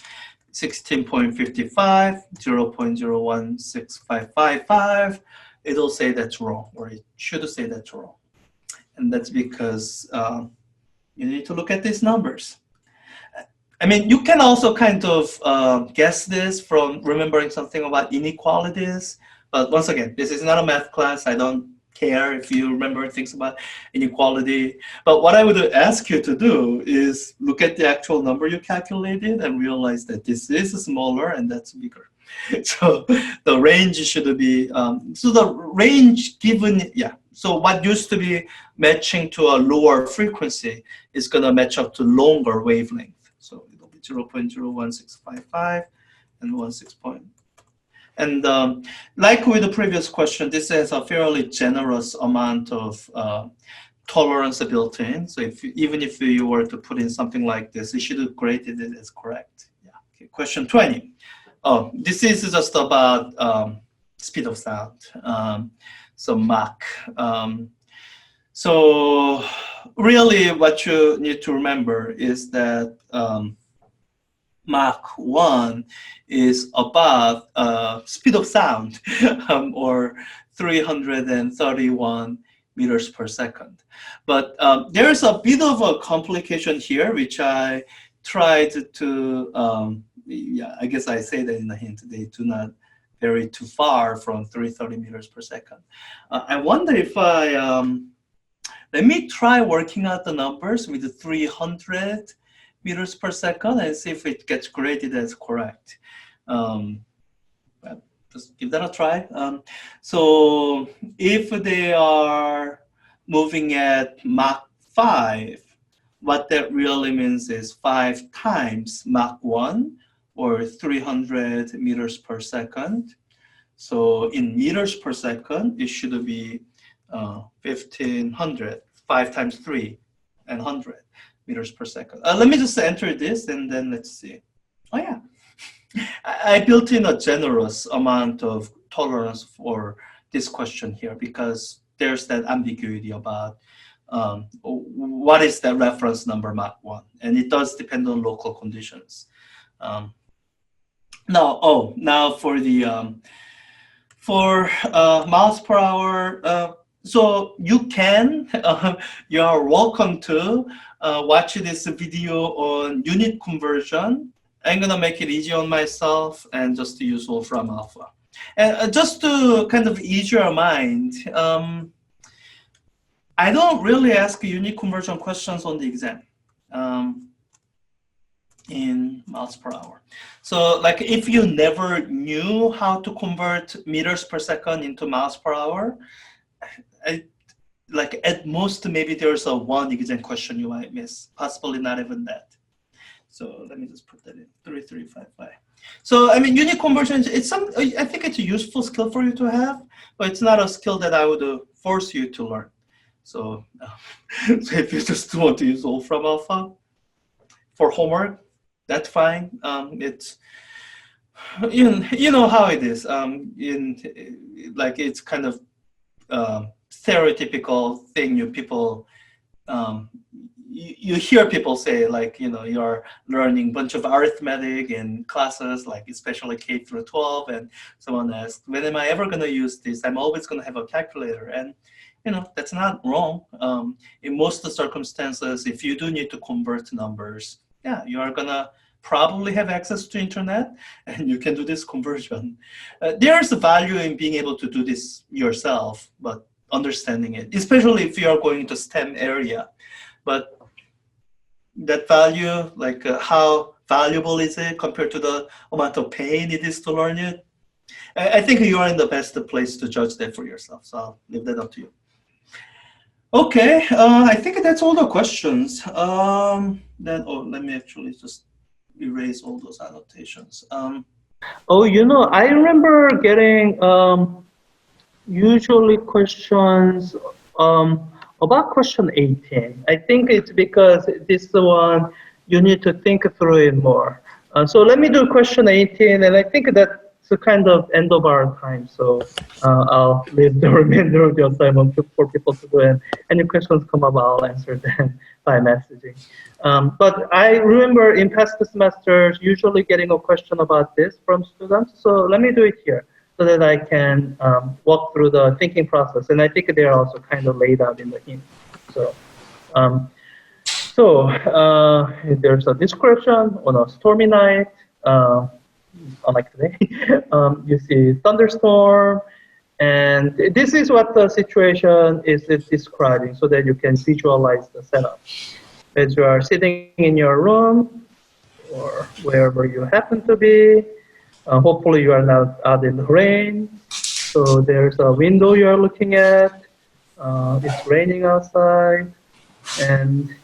16.55, 0.01655, it'll say that's wrong, or it should say that's wrong. And that's because you need to look at these numbers. I mean, you can also kind of guess this from remembering something about inequalities. But once again, this is not a math class. I don't care if you remember things about inequality. But what I would ask you to do is look at the actual number you calculated and realize that this is smaller and that's bigger. So the range should be, so the range given, yeah. So what used to be matching to a lower frequency is gonna match up to longer wavelength. So it'll be 0.01655 and 16. And like with the previous question, this has a fairly generous amount of tolerance built in. So even if you were to put in something like this, you should grade it as correct. Yeah. Okay. Question 20. Oh, this is just about speed of sound. So Mach. So really what you need to remember is that Mach 1 is about speed of sound, or 331 meters per second. But there's a bit of a complication here, which I tried to, yeah, I guess I say that in the hint. They do not vary too far from 330 meters per second. I wonder if I, let me try working out the numbers with the 300 meters per second and see if it gets graded as correct. But just give that a try. So if they are moving at Mach 5, what that really means is 5 times Mach 1 or 300 meters per second. So in meters per second, it should be 1500, 5 times 3 and 100 meters per second. Let me just enter this and then let's see. Oh yeah, I built in a generous amount of tolerance for this question here because there's that ambiguity about what is that reference number Mach 1, and it does depend on local conditions. Now for the miles per hour, so you can, you are welcome to watch this video on unit conversion. I'm gonna make it easy on myself and just to use Wolfram Alpha. And just to kind of ease your mind, I don't really ask unit conversion questions on the exam in miles per hour. So like if you never knew how to convert meters per second into miles per hour, like at most maybe there's a one exam question you might miss, possibly not even that. So let me just put that in 3355. So I mean, unit conversion, I think it's a useful skill for you to have, but it's not a skill that I would force you to learn. So, so if you just want to use Wolfram Alpha for homework, that's fine. It's you know how it is. Like it's kind of stereotypical thing you hear people say, like, you know, you're learning a bunch of arithmetic in classes, like especially K through 12, and someone asks, when am I ever going to use this? I'm always going to have a calculator. And, you know, that's not wrong. In most circumstances, if you do need to convert numbers, yeah, you are going to probably have access to internet and you can do this conversion. There's a value in being able to do this yourself, but understanding it, especially if you are going into STEM area. But that value, like how valuable is it compared to the amount of pain it is to learn it? I think you are in the best place to judge that for yourself. So I'll leave that up to you. Okay, I think that's all the questions. Let me actually just erase all those annotations. Oh, you know, I remember getting usually questions about question 18. I think it's because this one you need to think through it more. So let me do question 18, and I think that's the kind of end of our time. So I'll leave the remainder of the assignment for people to do, and any questions come up, I'll answer them by messaging. But I remember in past semesters usually getting a question about this from students. So let me do it here, so that I can walk through the thinking process. And I think they're also kind of laid out in the hint. So, there's a description on a stormy night, unlike today. You see thunderstorm, and this is what the situation is describing, so that you can visualize the setup. As you are sitting in your room, or wherever you happen to be, hopefully you are not out in the rain. So there's a window you are looking at. It's raining outside. And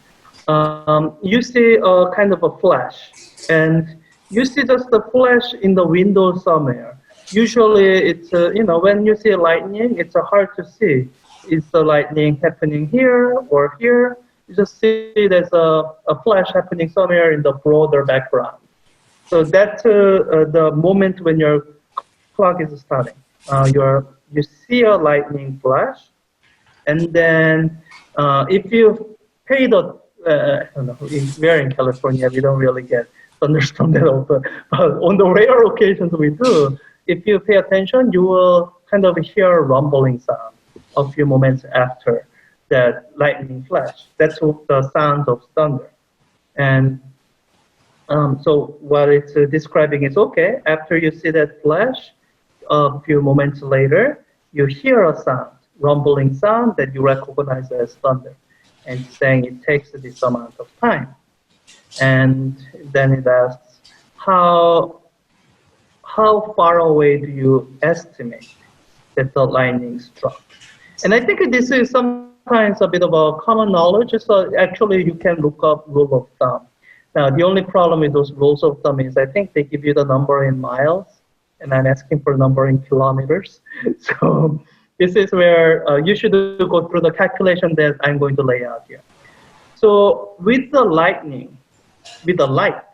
you see a kind of a flash. And you see just the flash in the window somewhere. Usually it's, you know, when you see lightning, it's hard to see. Is the lightning happening here or here? You just see there's a flash happening somewhere in the broader background. So that's the moment when your clock is starting. You see a lightning flash, and then if you pay the, I don't know, we're in California, we don't really get thunderstorm that often, but on the rare occasions we do, if you pay attention, you will kind of hear a rumbling sound a few moments after that lightning flash. That's the sound of thunder. And so what it's describing is, okay, after you see that flash, a few moments later, you hear a sound, rumbling sound that you recognize as thunder. And saying it takes this amount of time. And then it asks, how far away do you estimate that the lightning struck? And I think this is sometimes a bit of a common knowledge, so actually you can look up rule of thumb. Now, the only problem with those rules of thumb is I think they give you the number in miles, and I'm asking for a number in kilometers. So this is where you should go through the calculation that I'm going to lay out here. So with the lightning, with the light,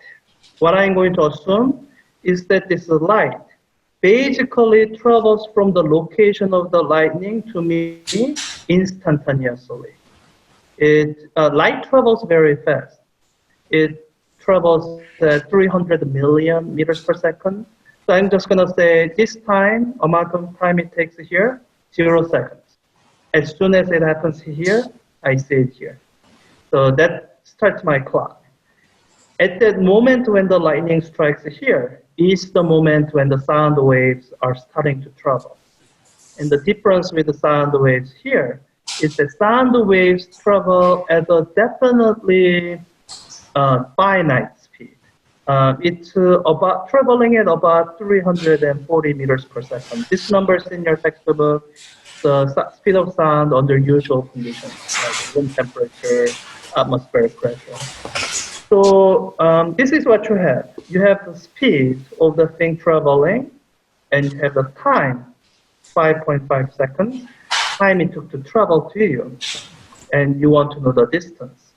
what I'm going to assume is that this light basically travels from the location of the lightning to me instantaneously. Light travels very fast. It travels at 300 million meters per second. So I'm just going to say this time, amount of time it takes here, 0 seconds. As soon as it happens here, I see it here. So that starts my clock. At that moment when the lightning strikes here is the moment when the sound waves are starting to travel. And the difference with the sound waves here is that sound waves travel at a definitely finite speed. It's about traveling at about 340 meters per second. This number is in your textbook. The speed of sound under usual conditions, like room temperature, atmospheric pressure. So this is what you have. You have the speed of the thing traveling, and you have the time, 5.5 seconds, time it took to travel to you, and you want to know the distance.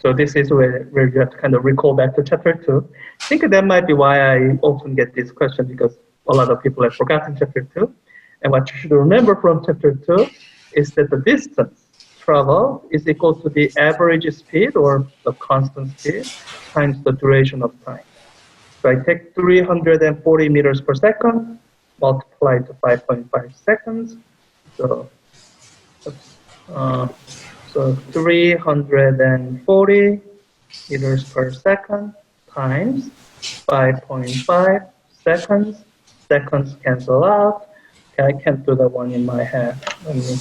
So this is where you have to kind of recall back to chapter 2. I think that might be why I often get this question, because a lot of people have forgotten chapter 2. And what you should remember from chapter 2 is that the distance travel is equal to the average speed, or the constant speed, times the duration of time. So I take 340 meters per second, multiply to 5.5 seconds. So 340 meters per second times 5.5 seconds. Seconds cancel out. Okay, I can't do that one in my head. Let me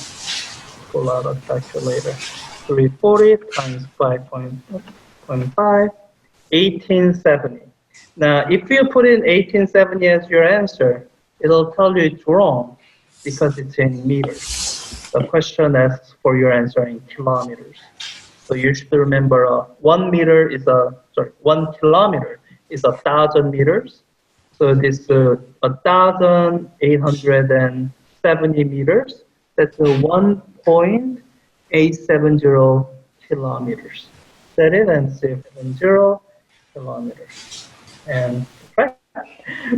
pull out a calculator. 340 times 5.5, 1870. Now, if you put in 1870 as your answer, it'll tell you it's wrong because it's in meters. The question asks for your answer in kilometers. So you should remember 1 kilometer is 1,000 meters. So this 1,870 meters, that's 1.870 kilometers. Set it and say 70 kilometers. And right.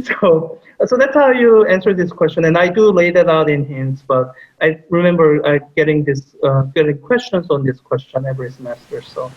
So that's how you answer this question. And I do lay that out in hints, but I remember getting questions on this question every semester. So